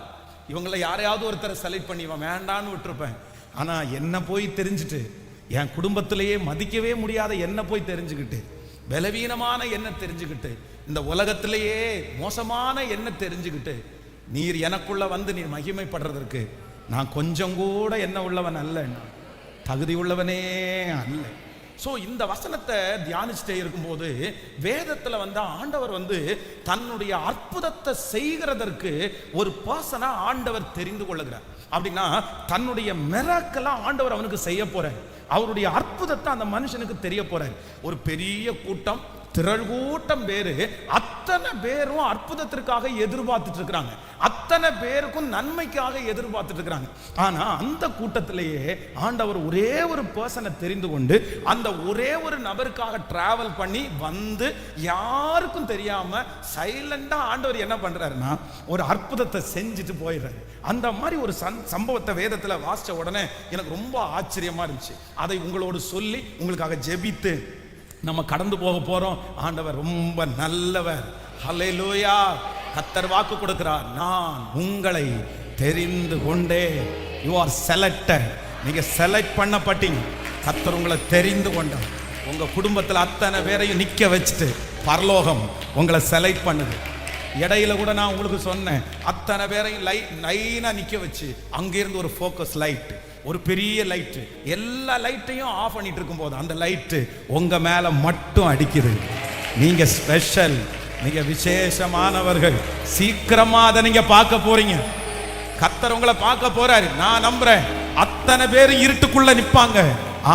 இவங்கள யாரையாவது ஒருத்தரை செலக்ட் பண்ணி இவன் வேண்டான்னு விட்டுருப்பேன். ஆனா என்ன போய் தெரிஞ்சுட்டு, என் குடும்பத்திலேயே மதிக்கவே முடியாத என்ன போய் தெரிஞ்சுக்கிட்டு, பலவீனமான என்ன தெரிஞ்சுக்கிட்டு, இந்த உலகத்திலேயே மோசமான என்ன தெரிஞ்சுக்கிட்டு, நீர் எனக்குள்ள நீர் மகிமைப்படுறதற்கு நான் கொஞ்சம் கூட என்ன உள்ளவன் அல்ல, தகுதி உள்ளவனே அல்ல. ஸோ இந்த வசனத்தை தியானிச்சுட்டே இருக்கும்போது வேதத்தில் ஆண்டவர் தன்னுடைய அற்புதத்தை செய்கிறதற்கு ஒரு பர்சனா ஆண்டவர் தெரிந்து கொள்ளுகிறார். அப்படின்னா தன்னுடைய மிராக்கிளை ஆண்டவர் அவனுக்கு செய்ய போறார். அவருடைய அற்புதத்தை அந்த மனுஷனுக்கு தெரிய போறார். ஒரு பெரிய கூட்டம், திரள் கூட்டம் பேரு, அத்தனை பேரும் அற்புதத்திற்காக எதிர்பார்த்துட்டு இருக்கிறாங்க, அத்தனை பேருக்கும் நன்மைக்காக எதிர்பார்த்துட்டு இருக்கிறாங்க. ஆனா அந்த கூட்டத்திலேயே ஆண்டவர் ஒரே ஒரு பர்சனை தெரிந்து கொண்டு அந்த ஒரே ஒரு நபருக்காக டிராவல் பண்ணி யாருக்கும் தெரியாம சைலண்டா ஆண்டவர் என்ன பண்றாருன்னா ஒரு அற்புதத்தை செஞ்சுட்டு போயிடுறாரு. அந்த மாதிரி ஒரு சம்பவத்தை வேதத்துல வாசிச்ச உடனே எனக்கு ரொம்ப ஆச்சரியமா இருந்துச்சு. அதை உங்களோடு சொல்லி உங்களுக்காக ஜெபித்து நம்ம கடந்து போக போறோம். ஆண்டவர் ரொம்ப நல்லவர். ஹல்லேலூயா. கர்த்தர் வாக்கு கொடுக்கிறார், நான் உங்களை தெரிந்து கொண்டே. You are selected. நீங்க செலக்ட் பண்ணப்பட்டீங்க. கர்த்தர் உங்களை தெரிந்து கொண்டார். உங்க குடும்பத்தில் அத்தனை பேரையும் நிக்க வச்சுட்டு பரலோகம் உங்களை செலக்ட் பண்ணுது. இடையில கூட நான் உங்களுக்கு சொன்னேன், அத்தனை பேரையும் லைனா நிக்க வச்சு அங்கிருந்து ஒரு ஃபோக்கஸ் லைட், ஒரு பெரிய லைட்டு, எல்லா லைட்டையும் ஆஃப் பண்ணிட்டு இருக்கும் போது அந்த லைட்டு உங்க மேல மட்டும் அடிக்குது. நீங்க ஸ்பெஷல், நீங்க விசேஷமானவர்கள். சீக்கிரமா அதை நீங்க பார்க்க போறீங்க. கர்த்தர் உங்களை பார்க்க போறாரு. நான் நம்புறேன் அத்தனை பேர் இருட்டுக்குள்ள நிப்பாங்க,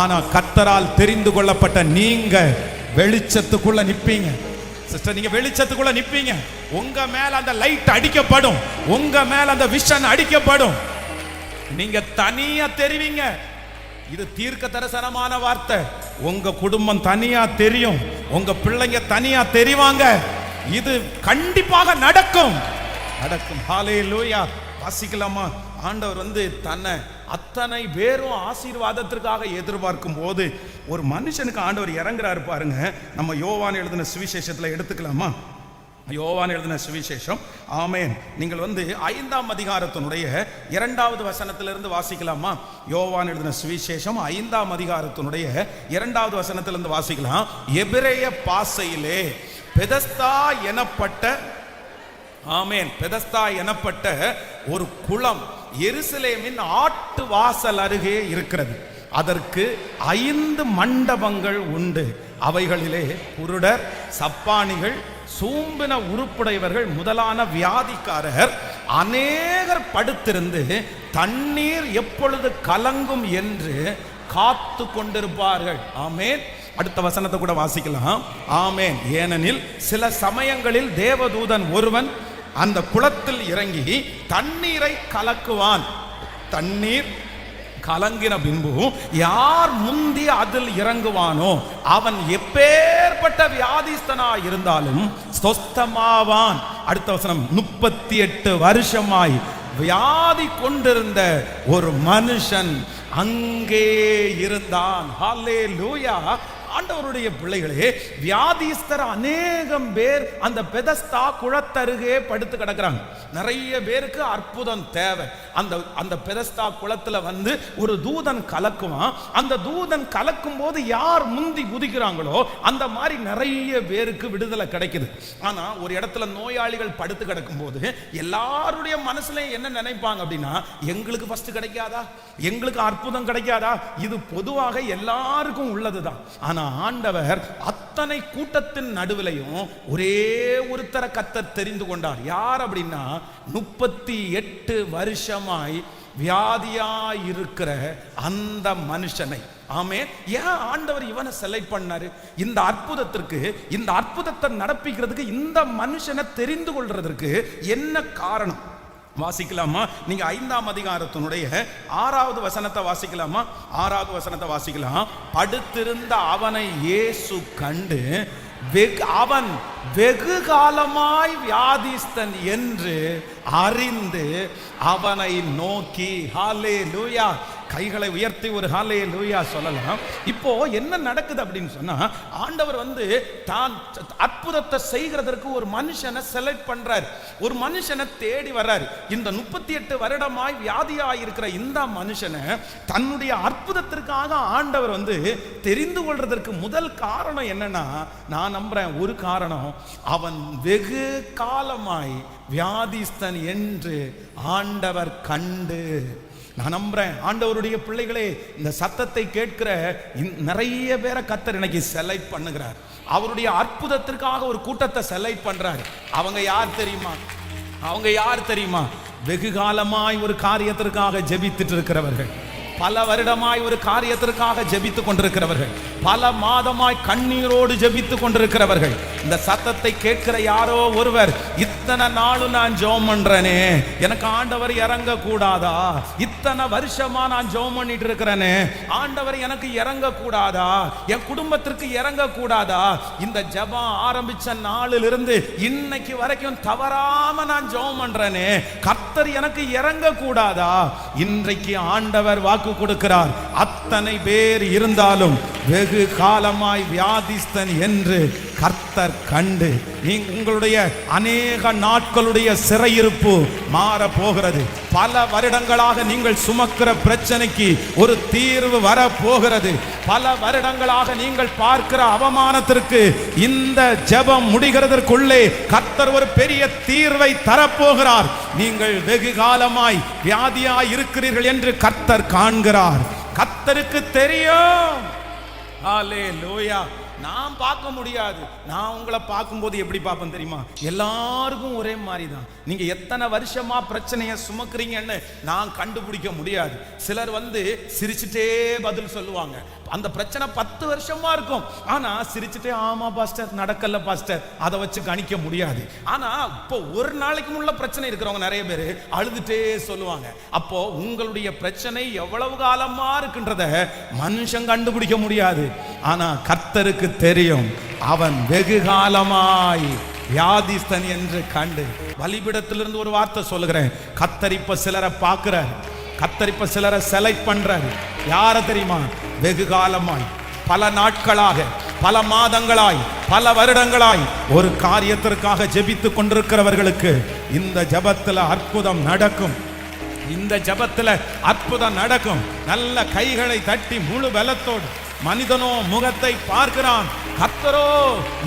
ஆனா கர்த்தரால் தெரிந்து கொள்ளப்பட்ட நீங்க வெளிச்சத்துக்குள்ள நிப்பீங்க. சிஸ்டர், நீங்க வெளிச்சத்துக்குள்ள நிப்பீங்க. உங்க மேல அந்த லைட் அடிக்கப்படும், உங்க மேல அந்த விஷன் அடிக்கப்படும். நீங்க தனியா தெரிவீங்க. இது தீர்க்க தரிசனமான வார்த்தை. உங்க குடும்பம் தனியா தெரியும், உங்க பிள்ளைங்க தனியா தெரிவாங்க. இது கண்டிப்பாக நடக்கும். ஹல்லேலூயா. வாசிக்கலாமா? ஆண்டவர் தன்னை அத்தனை பேரும் ஆசீர்வாதத்திற்காக எதிர்பார்க்கும் போது ஒரு மனுஷனுக்கு ஆண்டவர் இறங்குறாரு பாருங்க. நம்ம யோவான் எழுதின சுவிசேஷத்துல எடுத்துக்கலாமா? யோவான் எழுதின சுவிசேஷம், ஆமென். நீங்கள் 5ஆம் அதிகாரத்தினுடைய 2வது வசனத்திலிருந்து வாசிக்கலாமா? யோவான் எழுதின சுவிசேஷம் 5ஆம் அதிகாரத்தினுடைய 2வது வசனத்திலிருந்து வாசிக்கலாம். எபிரேய பாஷையிலே பெதஸ்தா எனப்பட்ட, ஆமென், பெதஸ்தா எனப்பட்ட ஒரு குளம் எருசலேமின் ஆட்டு வாசல் அருகே இருக்கிறது. அதற்கு 5 மண்டபங்கள் உண்டு. அவைகளிலே குருடர், சப்பானிகள், சூம்பின உருப்புடையவர்கள் முதலான வியாதிக்காரர் அநேகர் படுத்திருந்து தண்ணீர் எப்பொழுது கலங்கும் என்று காத்து கொண்டிருப்பார்கள். ஆமென். அடுத்த வசனத்தை கூட வாசிக்கலாம். ஆமென். ஏனெனில் சில சமயங்களில் தேவதூதன் ஒருவன் அந்த குளத்தில் இறங்கி தண்ணீரை கலக்குவான். தண்ணீர் கலங்கின பின்பு யார் முந்தி அதில் இறங்குவானோ அவன் எப்பேற்பட்ட வியாதிஸ்தனா இருந்தாலும் சொஸ்தமாவான். அடுத்த வசனம், 38 வருஷமாய் வியாதி கொண்டிருந்த ஒரு மனுஷன் அங்கே இருந்தான். ஹல்லேலூயா. ஆண்டவருடைய பிள்ளைகளே, வியாதிஸ்தர் அநேகம் பேர் அந்த பெதஸ்தா குளத்தருகே படுத்து கிடக்குறாங்க. நிறைய பேருக்கு அற்புதம் தேவை. அந்த பெதஸ்தா குளத்துல வந்து ஒரு தூதன் கலக்குவான். அந்த தூதன் கலக்கும் போது யார் முந்தி குதிக்கிறாங்களோ அந்த மாதிரி நிறைய பேருக்கு விடுதலை கிடைக்குது. ஆனா ஒரு இடத்துல நோயாளிகள் படுத்து கிடக்கும் போது எல்லாருடைய மனசுல என்ன நினைப்பாங்க அப்படின்னா, எங்களுக்கு ஃபர்ஸ்ட் கிடைக்காதா, எங்களுக்கு அற்புதம் கிடைக்காதா? இது பொதுவாக எல்லாருக்கும் உள்ளதுதான். ஆனா ஆண்டவர் அத்தனை கூட்டத்தின் நடுவிலையும் ஒரே ஒருத்தரை கர்த்தர் தெரிந்து கொண்டார். யார் அப்படின்னா, 38 வருஷமாய் வியாதியாய் இருக்கிற அந்த மனுஷனை. ஆமே. ஏன் ஆண்டவர் இவனை செலக்ட் பண்ணாரு? இந்த அற்புதத்திற்கு, இந்த அற்புதத்தை நடப்பிக்கிறதுக்கு, இந்த மனுஷனை தெரிந்து கொள்றதற்கு என்ன காரணம்? வாசிக்கலாமா? நீங்க 5ஆம் அதிகாரத்தினுடைய 6வது வசனத்தை வாசிக்கலாமா? 6வது வசனத்தை வாசிக்கலாம். படுத்திருந்த அவனை இயேசு கண்டு அவன் வெகு காலமாய் வியாதிஸ்தன் என்று அறிந்து அவனை நோக்கி, ஹல்லேலூயா, கைகளை உயர்த்தி ஒரு ஹல்லேலூயா சொல்லலாம். இப்போ என்ன நடக்குது அப்படின்னு சொன்னா, ஆண்டவர் வந்து தான் அற்புதத்தை செய்கிறதற்கு ஒரு மனுஷனை செலக்ட் பண்றார். ஒரு மனுஷனை தேடி வர்றார். இந்த 38 வருடமாய் வியாதியாய் இருக்கிற இந்த மனுஷனை தன்னுடைய அற்புதத்திற்காக ஆண்டவர் வந்து தெரிந்து கொள்றதற்கு முதல் காரணம் என்னன்னா, நான் நம்புறேன் ஒரு காரணம், அவன் வெகு காலமாய் வியாதிஸ்தன் என்று ஆண்டவர் கண்டு. நான் நம்புறேன் ஆண்டவருடைய பிள்ளைகளே, இந்த சத்தத்தை கேட்கிற நிறைய பேரை கர்த்தர் இன்னைக்கு செலக்ட் பண்ணுகிறார். அவருடைய அற்புதத்திற்காக ஒரு கூட்டத்தை செலக்ட் பண்றார். அவங்க யார் தெரியுமா? அவங்க யார் தெரியுமா? வெகு காலமாய் ஒரு காரியத்திற்காக ஜெபித்துட்டு இருக்கிறவர்கள், பல வருடமாய் ஒரு காரியத்திற்காக ஜெபித்துக் கொண்டிருக்கிறவர்கள், பல மாதமாய் கண்ணீரோடு ஜெபித்துக் கொண்டிருக்கிறவர்கள். இந்த சத்தத்தை கேட்கிற யாரோ ஒருவர், இத்தனை நாளும் நான் ஜெபம் பண்றேனே, எனக்கு ஆண்டவர் இறங்க கூடாதா? இத்தனை வருஷமா நான் ஜெபம் பண்ணிட்டு இருக்கிறேனே, ஆண்டவர் எனக்கு இறங்க கூடாதா? என் குடும்பத்திற்கு இறங்க கூடாதா? இந்த ஜெபம் ஆரம்பிச்ச நாளிலிருந்து இன்னைக்கு வரைக்கும் தவறாம நான் ஜெபம் பண்றேனே, கர்த்தர் எனக்கு இறங்க கூடாதா? இன்றைக்கு ஆண்டவர் வாக்கு கொடுக்கிறார். அத்தனை பேர் இருந்தாலும் வெகு காலமாய் வியாதிஸ்தன் என்று கர்த்தர் கண்டு, உங்களுடைய அநேக நாட்களுடைய சிறையிருப்பு மாற போகிறது. பல வருடங்களாக நீங்கள் சுமக்கிற பிரச்சனைக்கு ஒரு தீர்வு வர போகிறது. பல வருடங்களாக நீங்கள் பார்க்கிற அவமானத்திற்கு இந்த ஜெபம் முடிகிறதற்குள்ளே கர்த்தர் ஒரு பெரிய தீர்வை தரப்போகிறார். நீங்கள் வெகு காலமாய் வியாதியாய் இருக்கிறீர்கள் என்று கர்த்தர் காண்கிறார். கர்த்தருக்கு தெரியும். ஹல்லேலூயா. நான் பார்க்க முடியாது. நான் உங்களை பார்க்கும்போது எப்படி பார்ப்பேன் தெரியுமா? எல்லாருக்கும் ஒரே மாதிரி தான். நீங்க எத்தனை வருஷமா பிரச்சனையை சுமக்கிறீங்கன்னு நான் கண்டுபிடிக்க முடியாது. சிலர் வந்து சிரிச்சுட்டே பதில் சொல்லுவாங்க. அந்த பிரச்சனை 10 வருஷமா இருக்கும். ஆனா சிரிச்சுட்டே, ஆமா பாஸ்டர், நடக்கல பாஸ்டர், அதை வச்சு கணிக்க முடியாது. ஆனா இப்போ ஒரு நாளைக்கு உள்ள பிரச்சனை இருக்கிறவங்க நிறைய பேர் அழுதுட்டே சொல்லுவாங்க. அப்போ உங்களுடைய பிரச்சனை எவ்வளவு காலமா இருக்குன்றத மனுஷன் கண்டுபிடிக்க முடியாது. ஆனா கர்த்தருக்கு தெரியும். அவன் வெகு காலமாய் வியாதிஸ்தன் என்று கண்டு. பலிபீடத்திலிருந்து ஒரு வார்த்தை சொல்லுகிறேன். கர்த்தர் இப்ப சிலரை பார்க்கிறார். கர்த்தர் இப்ப சிலரை செலக்ட் பண்றாரு. யார தெரியுமா? வெகு காலமாய், பல நாட்களாக, பல மாதங்களாய், பல வருடங்களாய் ஒரு காரியத்திற்காக ஜெபித்துக் கொண்டிருக்கிறவர்களுக்கு இந்த ஜெபத்துல அற்புதம் நடக்கும். இந்த ஜெபத்துல அற்புதம் நடக்கும். நல்ல கைகளை தட்டி முழு பலத்தோடு. மனிதனோ முகத்தை பார்க்கிறான், கர்த்தரோ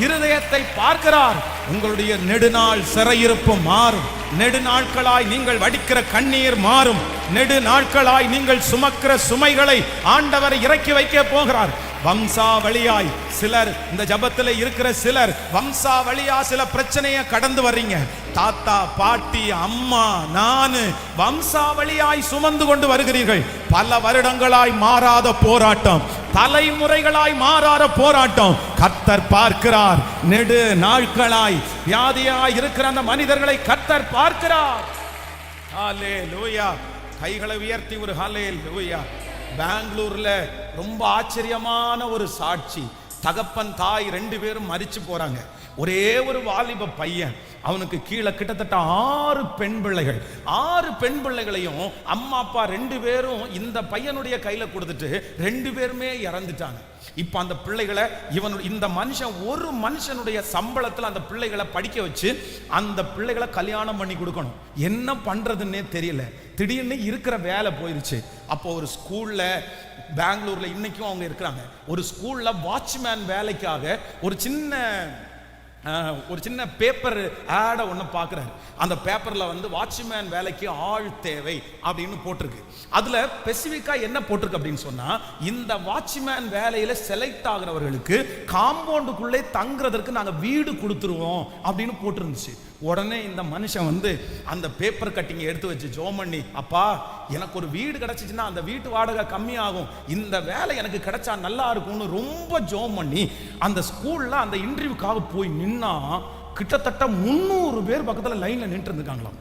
இருதயத்தை பார்க்கிறார். உங்களுடைய நெடுநாள் சிறையிருப்பு மாறும். நெடுநாட்களாய் நீங்கள் வடிக்கிற கண்ணீர் மாறும். நெடுநாட்களாய் நீங்கள் சுமக்கிற சுமைகளை ஆண்டவர் இறக்கி வைக்க போகிறார். வம்சாவளியாய் சிலர், இந்த ஜபத்தில் இருக்கிற சிலர் வம்சாவளியா சில பிரச்சனையை கடந்து வர்றீங்க. தாத்தா, பாட்டி, அம்மா, நானு வம்சாவளியாய் சுமந்து கொண்டு வருகிறீர்கள். பல வருடங்களாய் மாறாத போராட்டம், தலைமுறைகளாய் மாறாத போராட்டம். கர்த்தர் பார்க்கிறார். நெடு நாட்களாய் வியாதியாய் இருக்கிற அந்த மனிதர்களை கர்த்தர் பார்க்கிறார். ஹல்லேலூயா. கைகளை உயர்த்தி ஒரு ஹல்லேலூயா. பெங்களூர்ல ரொம்ப ஆச்சரியமான ஒரு சாட்சி. தகப்பன் தாய் 2 பேரும் மரிச்சு போறாங்க. ஒரே ஒரு வாலிப பையன், அவனுக்கு கீழே கிட்டத்தட்ட 6 பெண் பிள்ளைகள். 6 பெண் பிள்ளைகளையும் அம்மா அப்பா 2 பேரும் இந்த பையனுடைய கையில கொடுத்துட்டு 2 பேருமே இறந்துட்டாங்க. இப்ப அந்த பிள்ளைகளை இந்த மனுஷன் ஒரு மனுஷனுடைய சம்பளத்துல அந்த பிள்ளைகளை படிக்க வச்சு அந்த பிள்ளைகளை கல்யாணம் பண்ணி கொடுக்கணும். என்ன பண்றதுன்னே தெரியல. திடீர்னு இருக்கிற வேலை போயிருச்சு. அப்போ ஒரு ஸ்கூல்ல, பெங்களூர்ல இன்னைக்கும் அவங்க இருக்கிறாங்க, ஒரு ஸ்கூல்ல வாட்ச்மேன் வேலைக்காக ஒரு சின்ன பேப்பர் ஆட ஒன்று பார்க்குறாரு. அந்த பேப்பரில் வந்து வாட்ச்மேன் வேலைக்கு ஆள் தேவை அப்படின்னு போட்டிருக்கு. அதில் ஸ்பெசிஃபிக்காக என்ன போட்டிருக்கு அப்படின்னு சொன்னால், இந்த வாட்ச்மேன் வேலையில் செலக்ட் ஆகிறவர்களுக்கு காம்பவுண்டுக்குள்ளே தங்குறதற்கு நாங்கள் வீடு கொடுத்துருவோம் அப்படின்னு போட்டிருந்துச்சு. உடனே இந்த மனுஷன் வந்து அந்த பேப்பர் கட்டிங்கை எடுத்து வச்சு ஜோம் பண்ணி, அப்பா எனக்கு ஒரு வீடு கிடைச்சிச்சுன்னா அந்த வீட்டு வாடகை கம்மியாகும், இந்த வேலை எனக்கு கிடைச்சா நல்லா இருக்கும்னு ரொம்ப ஜோம் பண்ணி அந்த ஸ்கூல்ல அந்த இன்டர்வியூக்காக போய் நின்னா கிட்டத்தட்ட 300 பேர் பக்கத்தில் லைன்ல நின்று இருந்திருக்காங்களாம்.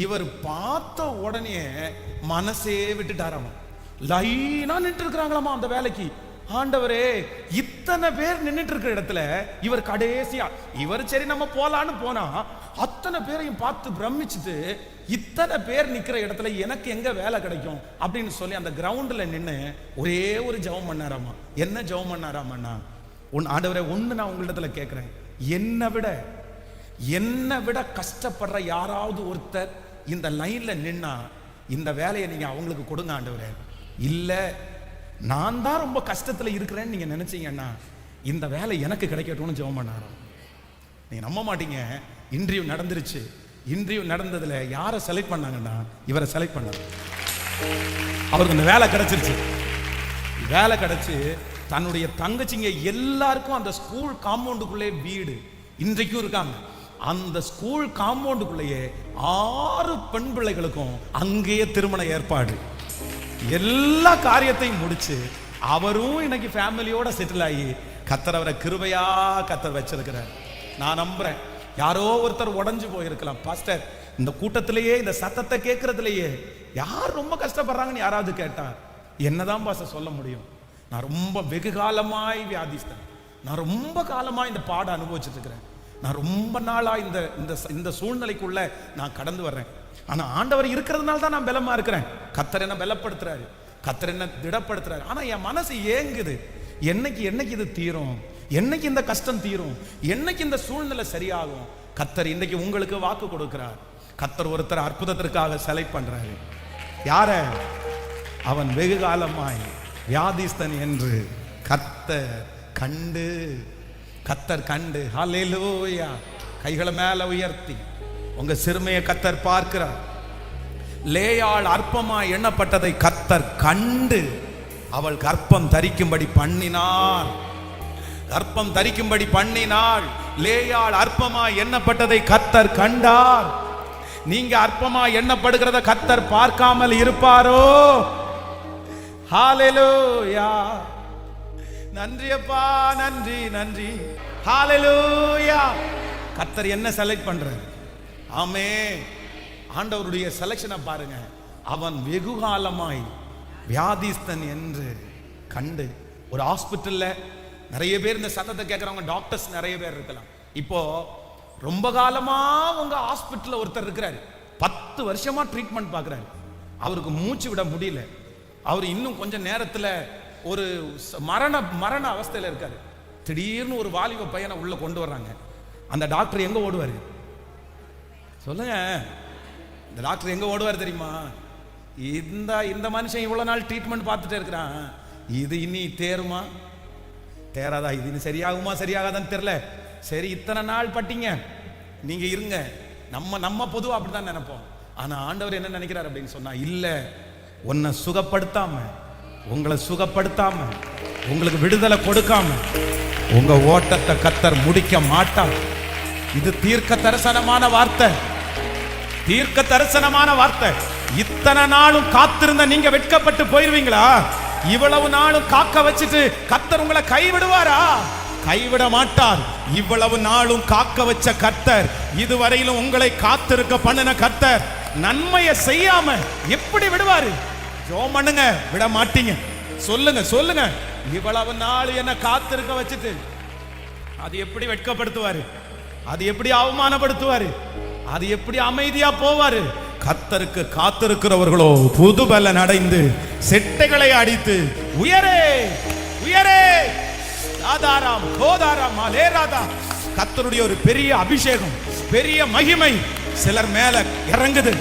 இவர் பார்த்த உடனே மனசே விட்டுட்டாராம். லைனா நின்று இருக்கிறாங்களாமா அந்த வேலைக்கு. ஆண்டவரே, இத்தனை பேர் நின்றுட்டு இருக்கிற இடத்துல இவர் கடைசியா, இவர் சரி நம்ம போலான்னு போனா அத்தனை பேரையும் பார்த்து பிரமிச்சுட்டு, இத்தனை பேர் நிக்கிற இடத்துல எனக்கு எங்க வேலை கிடைக்கும் அப்படின்னு சொல்லி அந்த கிரவுண்ட்ல நின்று ஒரே ஒரு ஜெபம் பண்ணாராமா. என்ன ஜெபம் பண்ணாராமண்ணா? ஆண்டவரே, ஒண்ணு நான் உங்களிடத்துல கேட்கிறேன், என்னை விட கஷ்டப்படுற யாராவது ஒருத்தர் இந்த லைன்ல நின்னா இந்த வேலையை நீங்க அவங்களுக்கு கொடுங்க ஆண்டவரே. இல்ல நான் தான் ரொம்ப கஷ்டத்துல இருக்கிறேன்னு நீங்க நினைச்சீங்கன்னா இந்த வேலை எனக்கு கிடைக்கட்டும்னு ஜெபம் பண்ணாராம். நீங்க நம்ப மாட்டீங்க, இன்டர்வியூ நடந்துருச்சு. இன்டர்வியூ நடந்ததுல யாரை செலக்ட் பண்ணாங்கன்னா இவரை செலக்ட் பண்ணாங்க. அவருக்கு இந்த வேலை கிடைச்சிருச்சு. வேலை கிடைச்சு தன்னுடைய தங்கச்சிங்க எல்லாருக்கும் அந்த ஸ்கூல் காம்பவுண்டுக்குள்ளே வீடு இன்றைக்கும் இருக்காங்க. அந்த ஸ்கூல் காம்பவுண்டுக்குள்ளேயே 6 பெண் பிள்ளைகளுக்கும் அங்கேயே திருமண ஏற்பாடு, எல்லா காரியத்தையும் முடிச்சு அவரும் இன்னைக்கு ஃபேமிலியோட செட்டில் ஆகி கர்த்தர் அவரை கிருபையா கர்த்தர் வச்சிருக்கிறார். நான் நம்புறேன், யாரோ ஒருத்தர் உடஞ்சு போயிருக்கலாம், பாஸ்டர் இந்த கூட்டத்திலேயே இந்த சத்தத்தை கேட்கறதுலயே யார் ரொம்ப கஷ்டப்படுறாங்கன்னு யாராவது கேட்டா என்னதான் பாஸ்டர் சொல்ல முடியும்? நான் ரொம்ப வெகு காலமாய் வியாதிஸ்தன், நான் ரொம்ப காலமாய் இந்த பாட அனுபவிச்சுட்டு இருக்கிறேன், நான் ரொம்ப நாளா இந்த சூழ்நிலைக்குள்ள நான் கடந்து வர்றேன். ஆனா ஆண்டவர் இருக்கிறதுனால தான் நான் பலமா இருக்கிறேன். கர்த்தர் என்ன பலப்படுத்துறாரு, கர்த்தர் என்ன திடப்படுத்துறாரு. ஆனா என் மனசு ஏங்குது, என்னைக்கு இது தீரும், என்னைக்கு இந்த கஷ்டம் தீரும், என்னைக்கு இந்த சூழ்நிலை சரியாகும். கர்த்தர் இன்னைக்கு உங்களுக்கு வாக்கு கொடுக்கிறார். கர்த்தர் ஒருத்தர் அற்புதத்திற்காக செலக்ட் பண்றாரு. யார? அவன் வெகு காலமாய் வியாதிஸ்தன் என்று கர்த்தர் கண்டு ஹல்லேலூயா. கைகளை மேல உயர்த்தி உங்க சிறுமையை கர்த்தர் பார்க்கிறார். லேயாள் அற்பமாய் எண்ணப்பட்டதை கர்த்தர் கண்டு அவள் கர்ப்பம் தரிக்கும்படி பண்ணினாள். லேயாள் அற்பமாய் எண்ணப்பட்டதை கர்த்தர் கண்டார். நீங்க அற்பமாய் எண்ணப்படுகிறத கர்த்தர் பார்க்காமல் இருப்பாரோ? ஹல்லேலூயா. நன்றி அப்பா, நன்றி. ஹல்லேலூயா. கர்த்தர் என்ன செலக்ட் பண்றாரு? ஆமே, ஆண்டவருடைய செலக்ஷனை பாருங்க. அவன் வெகு காலமாய் வியாதிஸ்தன் என்று கண்டு. ஒரு ஹாஸ்பிட்டல்ல நிறைய பேர் இந்த சத்தத்தை கேட்கறவங்க டாக்டர்ஸ் நிறைய பேர் இருக்கலாம். இப்போ ரொம்ப காலமா உங்க ஹாஸ்பிட்டல்ல ஒருத்தர் இருக்கிறாரு, 10 வருஷமா ட்ரீட்மெண்ட் பார்க்கறாரு, அவருக்கு மூச்சு விட முடியல, அவர் இன்னும் கொஞ்ச நேரத்துல ஒரு மரண அவஸ்தையில இருக்காரு. திடீர்னு ஒரு வாலிப பையனை உள்ள கொண்டு வர்றாங்க. அந்த டாக்டர் எங்க ஓடுவாரு சொல்லுங்க? இந்த டாக்டர் எங்க ஓடுவார் தெரியுமா? இந்த மனுஷன் இவ்வளவு நாள் ட்ரீட்மெண்ட் பார்த்துட்டே இருக்கிறான், இது இனி தேருமா தேராதா, இது இனி சரியாகுமா சரியாகாதான்னு தெரியல, சரி இத்தனை நாள் பட்டீங்க, நீங்க இருங்க. நம்ம பொதுவா அப்படிதான் நினைப்போம். ஆனா ஆண்டவர் என்ன நினைக்கிறார் அப்படின்னு சொன்னா, இல்ல, உன்னை சுகப்படுத்தாம, உங்களை சுகப்படுத்தாம, உங்களுக்கு விடுதலை கொடுக்காம உங்க ஓட்டத்தை கர்த்தர் முடிக்க மாட்டார். இது தீர்க்க தரிசனமான வார்த்தை, தீர்க்க தரிசனமான வார்த்தை. இத்தனை நாளும் காத்திருந்த நீங்க வெட்கப்பட்டு போயிருவீங்களா? இவ்வளவு நாளும் காக்க வச்சுட்டு கர்த்தர் உங்களை கைவிடுவாரா? கைவிட மாட்டார். இவ்வளவு நாளும் காக்க வச்ச கர்த்தர், இதுவரையிலும் உங்களை காத்திருக்க பண்ணின கர்த்தர் நன்மையை செய்யாம எப்படி விடுவாரு? ஜெபம் பண்ணுங்க, விட மாட்டீங்க. சொல்லுங்க இவ்வளவு நாள் என்ன காத்திருக்க வச்சுட்டு அது எப்படி வெட்கப்படுத்துவாரு, அது எப்படி அவமானப்படுத்துவாரு, அது எப்படி அமைதியா போவாரு. கர்த்தருக்கு காத்திருக்கிறவர்களோ புது பலன் அடைந்து செட்டைகளை அடித்து உயரே உயரே ராதாராம் கோதாராம் அலேராதா. கர்த்தருடைய ஒரு பெரிய அபிஷேகம், பெரிய மகிமை சிலர் மேல இறங்குது,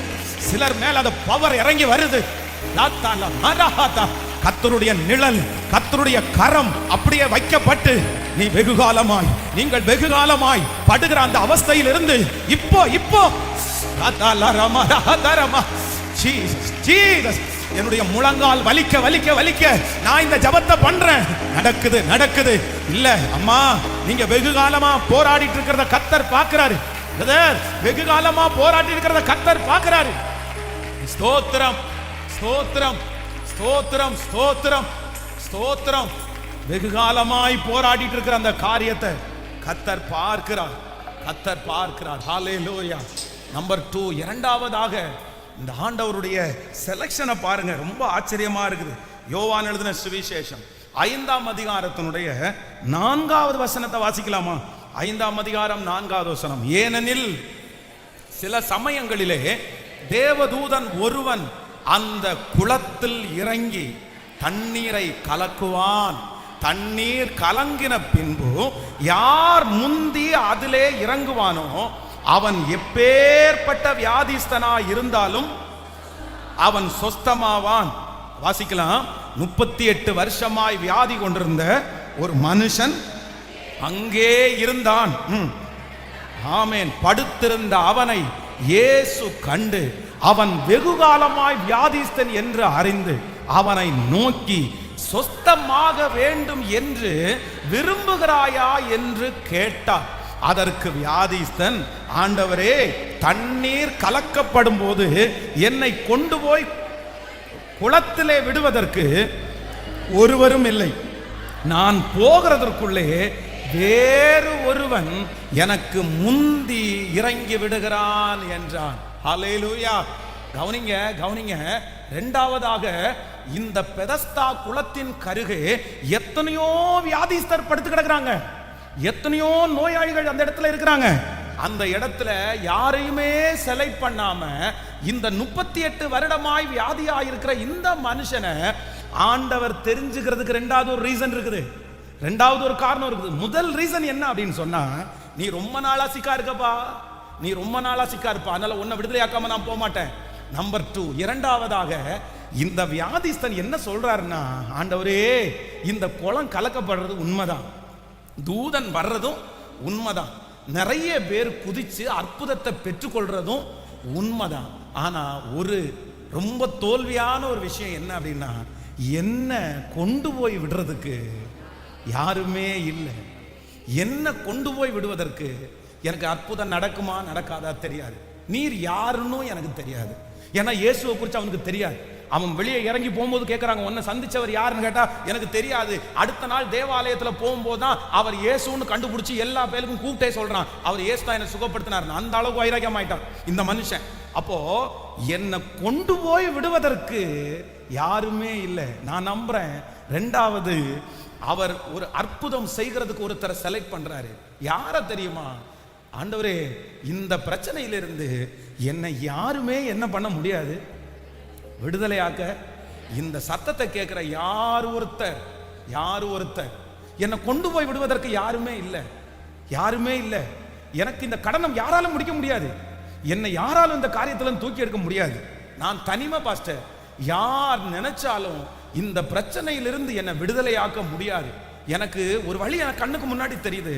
சிலர் மேல அந்த பவர் இறங்கி வருது. கர்த்தருடைய நிழல், கர்த்தருடைய கரம் அப்படியே வைக்கப்பட்டு நீங்கள் வெகு காலமாய் படுகிற அந்த அவஸ்தையில் இருந்து இப்போ என்னுடைய முழங்கால் வலிக்க வலிக்க வலிக்க நான் இந்த ஜபத்தை பண்றேன். நடக்குது இல்ல அம்மா, நீங்க வெகு காலமா போராடிட்டு இருக்கிறத கர்த்தர் பார்க்கிறாரு. வெகு காலமா போராடி இருக்கிறத கர்த்தர் பார்க்கிறாரு. ஸ்தோத்திரம் ஸ்தோத்திரம் ஸ்தோத்திரம் ஸ்தோத்திரம் ஸ்தோத்திரம். வெகு காலமாய் போராடிட்டு இருக்கிற அந்த காரியத்தை கர்த்தர் பார்க்கிறார், கர்த்தர் பார்க்கிறார். ஹல்லேலூயா. நம்பர் 2, இரண்டாவதாக இந்த ஆண்டவருடைய செலக்ஷனை பாருங்க, ரொம்ப ஆச்சரியமா இருக்குது. யோவான் எழுதின சுவிசேஷம் 5ஆம் அதிகாரத்தினுடைய 4வது வசனத்தை வாசிக்கலாமா? 5ஆம் அதிகாரம் 4வது வசனம். ஏனெனில் சில சமயங்களிலே தேவதூதன் ஒருவன் அந்த குளத்தில் இறங்கி தண்ணீரை கலக்குவான். தண்ணீர் கலங்கின பின்பு யார் முந்தி அதிலே இறங்குவானோ அவன் எப்பேற்பட்ட வியாதிஸ்தனா இருந்தாலும் அவன் சொஸ்தமாவான். வாசிக்கலாம். 38 வருஷமாய் வியாதி கொண்டிருந்த ஒரு மனுஷன் அங்கே இருந்தான். ஆமென். படுத்திருந்த அவனை இயேசு கண்டு அவன் வெகுகாலமாய் வியாதிஸ்தன் என்று அறிந்து அவனை நோக்கி சொஸ்தமாக வேண்டும் என்று விரும்புகிறாயா என்று கேட்டார். அதற்கு வியாதிஸ்தன், ஆண்டவரே, தண்ணீர் கலக்கப்படும் போது என்னை கொண்டு போய் குளத்திலே விடுவதற்கு ஒருவரும் இல்லை. நான் போகிறதற்குள்ளே வேறு ஒருவன் எனக்கு முந்தி இறங்கி விடுகிறான் என்றான். ஹல்லேலூயா. கவனிங்க. இரண்டாவதாக, இந்த பெதஸ்தா குளத்தின் கருகே எத்தனையோ வியாதிஸ்தர் படுத்து கிடக்குறாங்க, எத்தனையோ நோயாளிகள் அந்த இடத்துல இருக்கிறாங்க. அந்த இடத்துல யாரையுமே செலக்ட் பண்ணாம இந்த 38 வருடமாய் வியாதியா இருக்கிற இந்த மனுஷனை ஆண்டவர் தெரிஞ்சுக்கிறதுக்கு ரெண்டாவது ஒரு ரீசன் இருக்குது, ரெண்டாவது ஒரு காரணம் இருக்குது. முதல் ரீசன் என்ன அப்படின்னு சொன்னா, நீ ரொம்ப நாளா சிக்கா இருக்கப்பா, நீ ரொம்ப நாளா சிக்கா இருப்பா, அதனால உன்னை விடுதலையாக்காம நான் போக மாட்டேன். நம்பர் 2, இரண்டாவதாக, இந்த வியாதிஸ்தன் என்ன சொல்றாருன்னா, ஆண்டவரே, இந்த குளம் கலக்கப்படுறது உண்மைதான், தூதன் வர்றதும் உண்மைதான், நிறைய பேர் குதிச்சு அற்புதத்தை பெற்றுக்கொள்றதும் உண்மைதான். ஆனா ஒரு ரொம்ப தோல்வியான ஒரு விஷயம் என்ன அப்படின்னா, என்ன கொண்டு போய் விடுறதுக்கு யாருமே இல்லை. என்ன கொண்டு போய் விடுவதற்கு எனக்கு அற்புதம் நடக்குமா நடக்காதா தெரியாது, நீர் யாருன்னு எனக்கு தெரியாது. ஏன்னா இயேசுவை குறித்து அவனுக்கு தெரியாது. அவன் வெளியே இறங்கி போகும்போது கேட்குறாங்க, உன்னை சந்திச்சவர் யாருன்னு கேட்டா எனக்கு தெரியாது. அடுத்த நாள் தேவாலயத்தில் போகும்போது தான் அவர் இயேசுன்னு கண்டுபிடிச்சி எல்லா பேருக்கும் கூப்பிட்டே சொல்றான், அவர் இயேசு தான் என்னை சுகப்படுத்தினார். அந்த அளவுக்கு வைராக்கியம் ஆயிட்டான் இந்த மனுஷன். அப்போ என்னை கொண்டு போய் விடுவதற்கு யாருமே இல்லை. நான் நம்புறேன். ரெண்டாவது, அவர் ஒரு அற்புதம் செய்கிறதுக்கு ஒருத்தரை செலக்ட் பண்றாரு. யார தெரியுமா? ஆண்டவரே, இந்த பிரச்சனையிலிருந்து என்னை யாருமே என்ன பண்ண முடியாது, விடுதலையாக்க. இந்த சத்தத்தை கேட்கிற யார் ஒருத்தர் என்னை கொண்டு போய் விடுவதற்கு யாருமே இல்லை. எனக்கு இந்த கடனம் யாராலும் முடிக்க முடியாது, என்னை யாராலும் இந்த காரியத்தில் தூக்கி எடுக்க முடியாது. நான் தனிமை பாஸ்டர். யார் நினைச்சாலும் இந்த பிரச்சனையிலிருந்து என்னை விடுதலையாக்க முடியாது. எனக்கு ஒரு வழி எனக்கு கண்ணுக்கு முன்னாடி தெரியுது,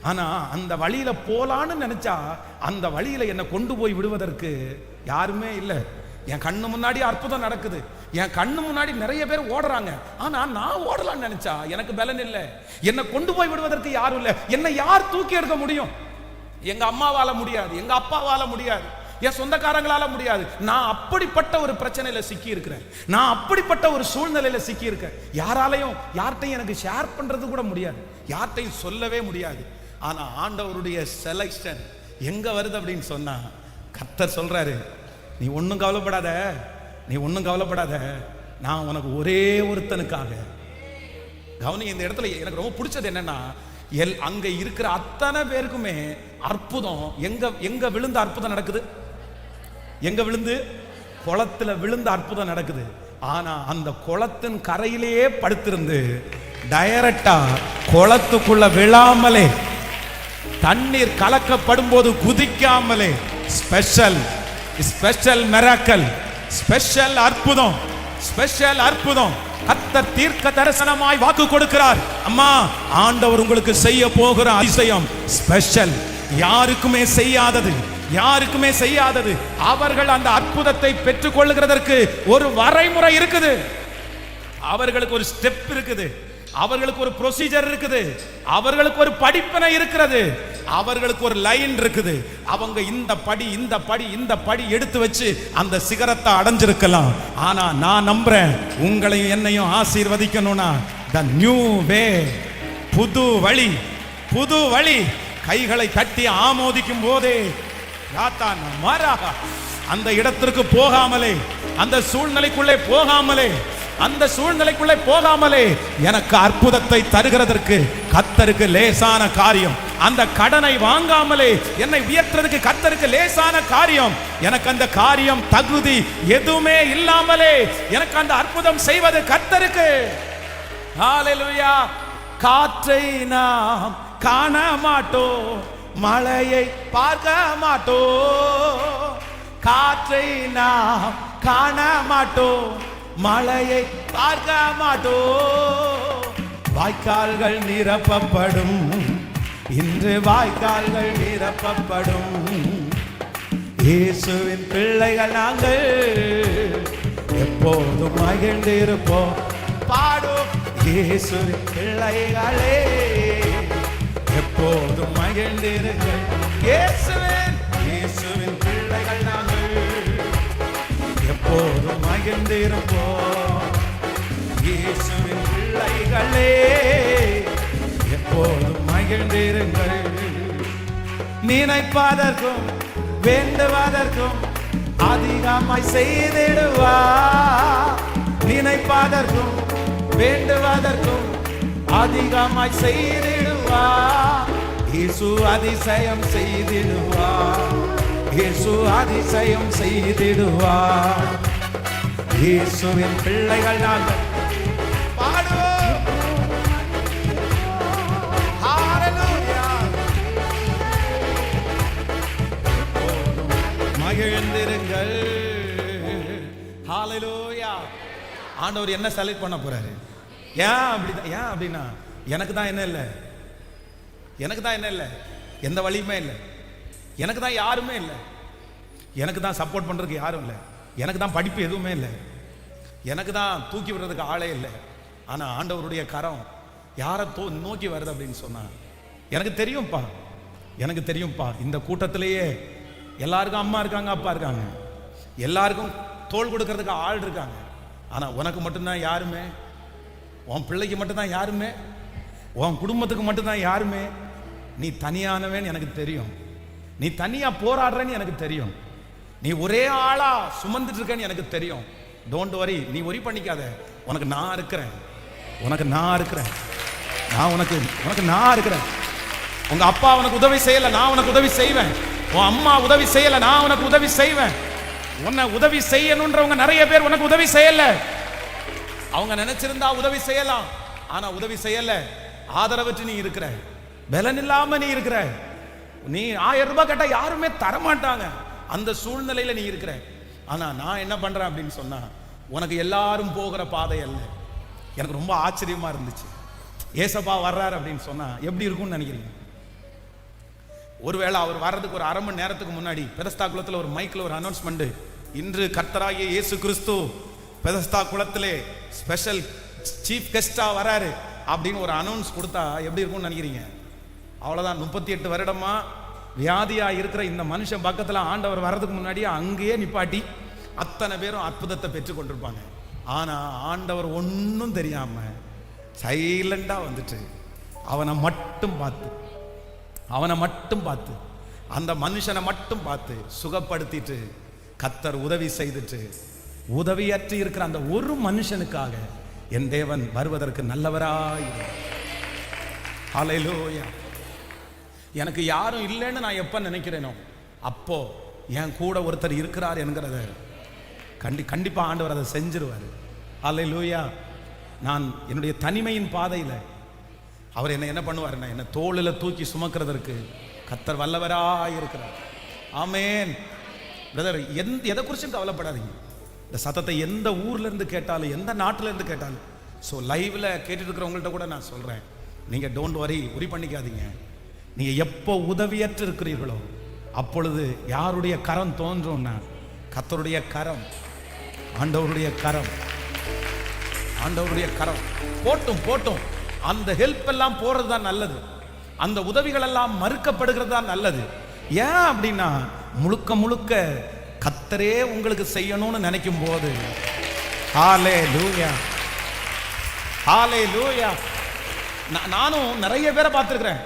ஆனா அந்த வழியில போலான்னு நினைச்சா அந்த வழியில என்னை கொண்டு போய் விடுவதற்கு யாருமே இல்லை. என் கண்ணு முன்னாடி அற்புதம் நடக்குது, என் கண்ணு முன்னாடி நிறைய பேர் ஓடுறாங்க, ஆனா நான் ஓடலான்னு நினைச்சா எனக்கு பலன் இல்லை. என்னை கொண்டு போய் விடுவதற்கு யாரும் இல்லை. என்னை யார் தூக்கி எடுக்க முடியும்? எங்க அம்மாவால முடியாது, எங்க அப்பாவால முடியாது, என் சொந்தக்காரங்களால முடியாது. நான் அப்படிப்பட்ட ஒரு பிரச்சனையில சிக்கி இருக்கிறேன், நான் அப்படிப்பட்ட ஒரு சூழ்நிலையில சிக்கி இருக்கேன். யார்கிட்டையும் எனக்கு ஷேர் பண்றது கூட முடியாது, யார்கிட்டையும் சொல்லவே முடியாது. ஆனா ஆண்டவருடைய செலக்ஷன் எங்க வருது அப்படின்னு சொன்னா, கர்த்தர் சொல்றாரு, நீ ஒன்னும் கவலைப்படாத, நான் உனக்கு ஒரே ஒருத்தனுக்காக கவனிங்க, இந்த இடத்துல எனக்கு ரொம்ப பிடிச்சது என்னன்னா, அங்க இருக்கிற அத்தனை பேருக்குமே அற்புதம் எங்க விழுந்த அற்புதம் நடக்குது. எங்க விழுந்து? குளத்துல விழுந்த அற்புதம் நடக்குது. ஆனா அந்த குளத்தின் கரையிலேயே படுத்திருந்து டைரக்டா குளத்துக்குள்ள விழாமலே, தண்ணீர் கலக்கப்படும் போது குதிக்காமலே, ஸ்பெஷல் மிராக்கிள், ஸ்பெஷல் அற்புதம், ஸ்பெஷல் அற்புதம். கர்த்தர் தீர்க்க தரிசனமாய் வாக்கு கொடுக்கிறார். அம்மா, ஆண்டவர் உங்களுக்கு செய்ய போகிற அதிசயம் ஸ்பெஷல், யாருக்குமே செய்யாதது, யாருக்குமே செய்யாதது. அவர்கள் அந்த அற்புதத்தை பெற்றுக் கொள்ளுகிறதற்கு ஒரு வரைமுறை இருக்குது, அவர்களுக்கு ஒரு ஸ்டெப் இருக்குது, அவர்களுக்கு ஒரு ப்ரொசீஜர் இருக்குது, அவர்களுக்கு ஒரு படிப்பினை இருக்கிறது, அவர்களுக்கு ஒரு லைன் இருக்குது. அவங்க இந்த படி எடுத்து வச்சு அந்த சிகரத்தை அடைஞ்சிருக்கலாம். ஆனா நான் நம்புறேன், உங்களையும் என்னையும் ஆசீர்வதிக்கணும்னா the new way, புது வழி, கைகளை தட்டி ஆமோதிக்கும் போதே அந்த இடத்திற்கு போகாமலே, அந்த சூழ்நிலைக்குள்ளே போகாமலே எனக்கு அற்புதத்தை தருகிறதற்கு கர்த்தருக்கு லேசான காரியம். அந்த கடனை வாங்காமலே என்னை உயர்த்துறதுக்கு கர்த்தருக்கு லேசான காரியம். எனக்கு அந்த காரியம் தகுதி எதுவுமே இல்லாமலே எனக்கு அந்த அற்புதம் செய்வது கர்த்தருக்கு. ஹalleluya. காற்றை நாம் காண மாட்டோம், மழையை பார்க்க மாட்டோம். காற்றை நாம் காண மாட்டோம், மழையை பார்க்க மாட்டோம். வாய்க்கால்கள் நிரப்பப்படும், இன்று வாய்க்கால்கள் நிரப்பப்படும். இயேசுவின் பிள்ளைகள் நாங்கள் எப்போதும் மகிழ்ந்திருப்போம். பாடும் இயேசுவின் பிள்ளைகளே, எப்போதும் மகிழ்ந்திருங்கள். இயேசுவின் பிள்ளைகள் நாங்கள் எப்போதும் மகிழ்ந்திருப்போம். இயேசுவின் பிள்ளைகளே, எப்போதும் மகிழ்ந்திருங்கள். நினைப்பதற்கும் வேண்டுவதற்கும் அதிகமாய் செய்திடுவார். நினைப்பதற்கும் வேண்டுவதற்கும் அதிகமாய் செய்திடுவார். இயேசு அதிசயம் செய்திடுவார். இயேசு அதிசயம் செய்திடுவார். இயேசுவின் பிள்ளைகள் நாங்கள் பாடுவோம். ஹalleluya. மகிழ்ந்திருங்கள். ஹalleluya. ஆண்டவர் என்ன செலக்ட் பண்ண போறாரு? ஏன் அப்படின்னா, எனக்கு தான் என்ன இல்லை, எந்த வழியுமே இல்லை, எனக்கு தான் யாருமே இல்லை, எனக்கு தான் சப்போர்ட் பண்றதுக்கு யாரும் இல்லை, எனக்கு தான் படிப்பு எதுவுமே இல்லை, எனக்கு தான் தூக்கி விடுறதுக்கு ஆளே இல்லை. ஆனா ஆண்டவருடைய கரம் யாரை நோக்கி வருது அப்படின்னு சொன்னா, எனக்கு தெரியும்ப்பா, இந்த கூட்டத்திலேயே எல்லாருக்கும் அம்மா இருக்காங்க, அப்பா இருக்காங்க, எல்லாருக்கும் தோள் கொடுக்கறதுக்கு ஆள் இருக்காங்க. ஆனா உனக்கு மட்டும்தான் யாருமே, உன் பிள்ளைக்கு மட்டும்தான் யாருமே, உன் குடும்பத்துக்கு மட்டும்தான் யாருமே. நீ தனியானவன் எனக்கு தெரியும், நீ தனியா போராடுறன்னு எனக்கு தெரியும், நீ ஒரே ஆளா சுமந்துட்டு இருக்கன்னு எனக்கு தெரியும். டோன்ட் வரி, நீ ஒரி பண்ணிக்காத. உனக்கு நான் இருக்கிறேன். உங்க அப்பா உனக்கு உதவி செய்யல, நான் உனக்கு உதவி செய்வேன். உன் அம்மா உதவி செய்யல, நான் உனக்கு உதவி செய்வேன். உன்னை உதவி செய்யணுன்றவங்க நிறைய பேர் உனக்கு உதவி செய்யல. அவங்க நினைச்சிருந்தா உதவி செய்யலாம், ஆனா உதவி செய்யல. ஆதரவற்று நீ இருக்கிற, பலன் இல்லாம நீ இருக்கிற. நீ 1000 ரூபாய் கேட்டா யாருமே தரமாட்டாங்க, அந்த சூழ்நிலையில நீ இருக்கிற. ஆனா நான் என்ன பண்றேன் அப்படின்னு சொன்னா, உனக்கு எல்லாரும் போகிற பாதை அல்ல. எனக்கு ரொம்ப ஆச்சரியமா இருந்துச்சு, ஏசப்பா வர்றாரு அப்படின்னு சொன்னா எப்படி இருக்கும்னு நினைக்கிறீங்க? ஒருவேளை அவர் வர்றதுக்கு ஒரு அரை மணி நேரத்துக்கு முன்னாடி பெதஸ்தா குளத்தில் ஒரு மைக்கில் ஒரு அனௌன்ஸ்மெண்ட், இன்று கர்த்தராகிய இயேசு கிறிஸ்து பெதஸ்தா குளத்திலே ஸ்பெஷல் சீஃப் கெஸ்டா வராரு அப்படின்னு ஒரு அனௌன்ஸ் கொடுத்தா எப்படி இருக்கும்னு நினைக்கிறீங்க? அவ்வளோதான். 38 வருடமா வியாதியா இருக்கிற இந்த மனுஷன் பக்கத்தில் ஆண்டவர் வர்றதுக்கு முன்னாடியே அங்கேயே நிப்பாட்டி அத்தனை பேரும் அற்புதத்தை பெற்று கொண்டிருப்பாங்க. ஆனா ஆண்டவர் ஒன்றும் தெரியாம சைலண்டா வந்துட்டு அவனை மட்டும் பார்த்து அந்த மனுஷனை மட்டும் பார்த்து சுகப்படுத்திட்டு கர்த்தர் உதவி செய்துட்டு, உதவியற்று இருக்கிற அந்த ஒரு மனுஷனுக்காக என் தேவன் வருவதற்கு நல்லவராய். ஹல்லேலூயா. எனக்கு யாரும் இல்லைன்னு நான் எப்ப நினைக்கிறேனோ அப்போ என் கூட ஒருத்தர் இருக்கிறார் என்கிறத கண்டிப்பா ஆண்டவர் அதை செஞ்சிருவார். ஹல்லேலூயா. நான் என்னுடைய தனிமையின் பாதையில் அவர் என்ன பண்ணுவாருன்னா, என்னை தோளில் தூக்கி சுமக்கிறதற்கு கர்த்தர் வல்லவராய் இருக்கிறார். ஆமென். பிரதர், எதை குறிச்சும் கவலைப்படாதீங்க. இந்த சத்தத்தை எந்த ஊர்ல இருந்து கேட்டாலும், எந்த நாட்டில இருந்து கேட்டாலும், ஸோ லைவ்ல கேட்டுட்டு இருக்கிறவங்கள்ட்ட கூட நான் சொல்றேன், நீங்க டோன்ட் வரி, உரி பண்ணிக்காதீங்க. நீங்க எப்போ உதவியற்று இருக்கிறீர்களோ அப்பொழுது யாருடைய கரம் தோன்றும்னா, கர்த்தருடைய கரம், ஆண்டவருடைய கரம், ஆண்டவருடைய கரம் போட்டும். அந்த ஹெல்ப் எல்லாம் போறது தான் நல்லது, அந்த உதவிகள் எல்லாம் மறுக்கப்படுகிறது தான் நல்லது. ஏன் அப்படின்னா, முழுக்க முழுக்க கர்த்தரே உங்களுக்கு செய்யணும்னு நினைக்கும் போது, ஹல்லேலூயா, ஹல்லேலூயா. நானும் நிறைய பேரை பார்த்துருக்கிறேன்.